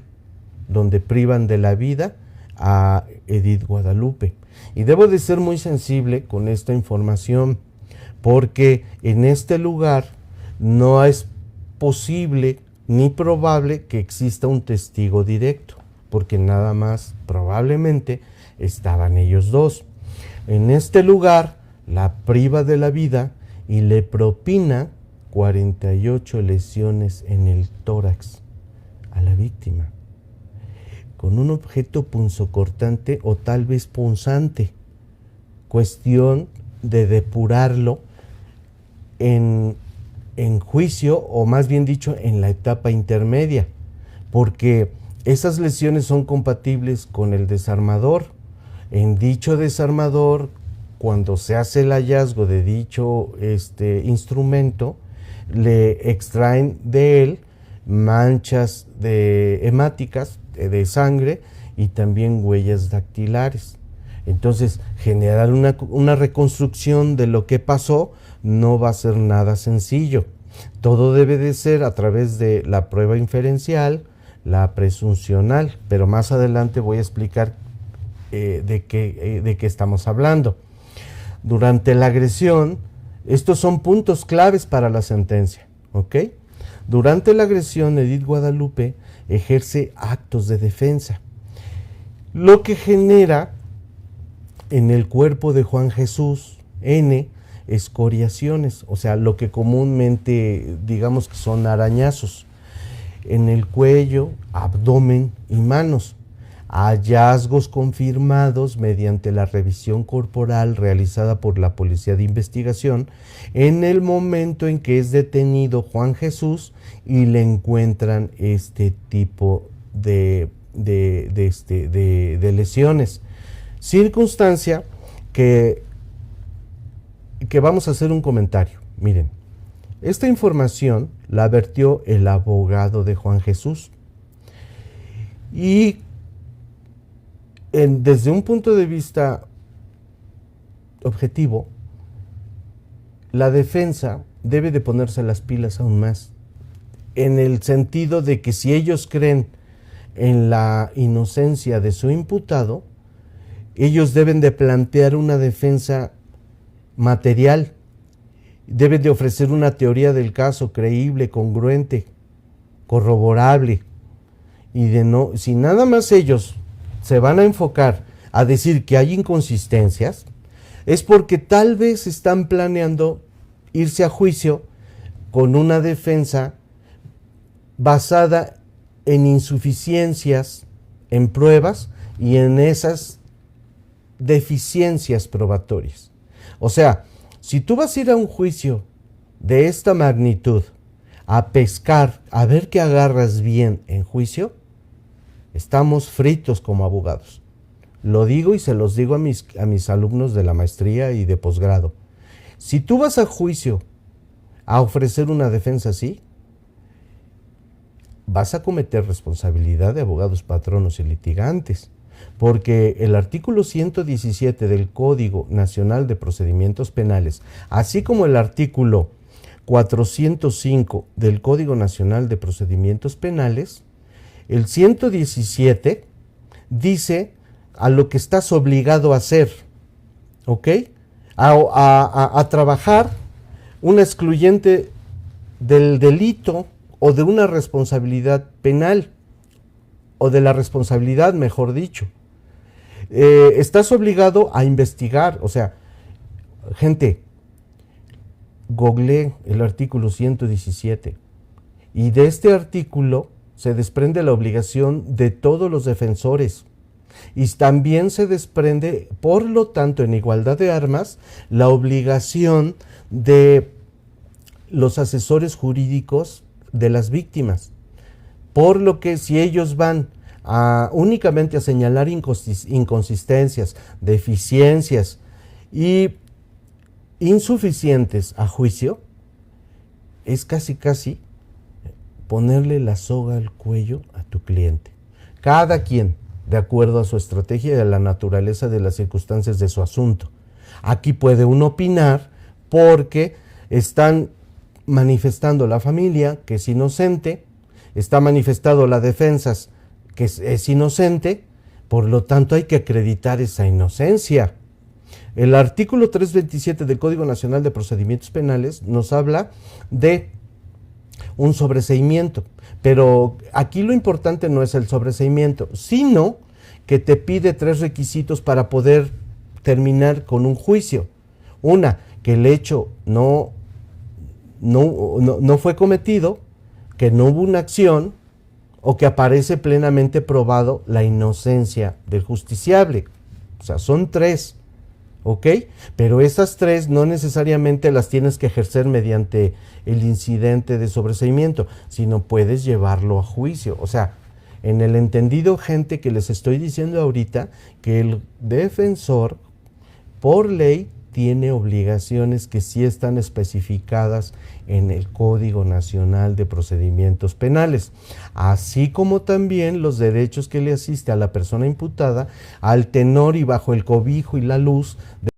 donde privan de la vida a Edith Guadalupe. Y debo de ser muy sensible con esta información, porque en este lugar no es posible ni probable que exista un testigo directo, porque nada más probablemente estaban ellos dos. En este lugar la priva de la vida y le propina 48 lesiones en el tórax a la víctima, con un objeto punzocortante o tal vez punzante. Cuestión de depurarlo en juicio, o más bien dicho, en la etapa intermedia, porque esas lesiones son compatibles con el desarmador. En dicho desarmador, cuando se hace el hallazgo de dicho instrumento, le extraen de él manchas hemáticas de sangre y también huellas dactilares. Entonces, generar una reconstrucción de lo que pasó no va a ser nada sencillo. Todo debe de ser a través de la prueba inferencial, la presuncional, pero más adelante voy a explicar de qué estamos hablando. Durante la agresión, estos son puntos claves para la sentencia, ¿ok? Durante la agresión, Edith Guadalupe ejerce actos de defensa, lo que genera en el cuerpo de Juan Jesús N escoriaciones, o sea, lo que comúnmente digamos que son arañazos en el cuello, abdomen y manos. Hallazgos confirmados mediante la revisión corporal realizada por la Policía de Investigación en el momento en que es detenido Juan Jesús y le encuentran este tipo de lesiones. Circunstancia que vamos a hacer un comentario. Miren, esta información la vertió el abogado de Juan Jesús y desde un punto de vista objetivo, la defensa debe de ponerse las pilas aún más, en el sentido de que si ellos creen en la inocencia de su imputado, ellos deben de plantear una defensa material, deben de ofrecer una teoría del caso creíble, congruente, corroborable, y si nada más ellos se van a enfocar a decir que hay inconsistencias, es porque tal vez están planeando irse a juicio con una defensa basada en insuficiencias en pruebas y en esas deficiencias probatorias. O sea, si tú vas a ir a un juicio de esta magnitud a pescar, a ver qué agarras bien en juicio, estamos fritos como abogados. Lo digo y se los digo a mis alumnos de la maestría y de posgrado. Si tú vas a juicio a ofrecer una defensa así, vas a cometer responsabilidad de abogados, patronos y litigantes, porque el artículo 117 del Código Nacional de Procedimientos Penales, así como el artículo 405 del Código Nacional de Procedimientos Penales, el 117 dice a lo que estás obligado a hacer, ¿ok? A trabajar una excluyente del delito o de una responsabilidad penal, o de la responsabilidad, mejor dicho. Estás obligado a investigar, o sea, gente, googleé el artículo 117 y de este artículo se desprende la obligación de todos los defensores y también se desprende, por lo tanto, en igualdad de armas, la obligación de los asesores jurídicos de las víctimas. Por lo que si ellos van únicamente a señalar inconsistencias, deficiencias y insuficientes a juicio, es casi ponerle la soga al cuello a tu cliente. Cada quien, de acuerdo a su estrategia y a la naturaleza de las circunstancias de su asunto. Aquí puede uno opinar porque están manifestando la familia que es inocente, está manifestado la defensa que es inocente, por lo tanto hay que acreditar esa inocencia. El artículo 327 del Código Nacional de Procedimientos Penales nos habla de un sobreseimiento, pero aquí lo importante no es el sobreseimiento, sino que te pide 3 requisitos para poder terminar con un juicio. Una, que el hecho no fue cometido, que no hubo una acción o que aparece plenamente probado la inocencia del justiciable. O sea, son 3, ¿ok? Pero esas 3 no necesariamente las tienes que ejercer mediante el incidente de sobreseimiento, sino puedes llevarlo a juicio. O sea, en el entendido, gente, que les estoy diciendo ahorita, que el defensor, por ley, tiene obligaciones que sí están especificadas en el Código Nacional de Procedimientos Penales, así como también los derechos que le asiste a la persona imputada al tenor y bajo el cobijo y la luz de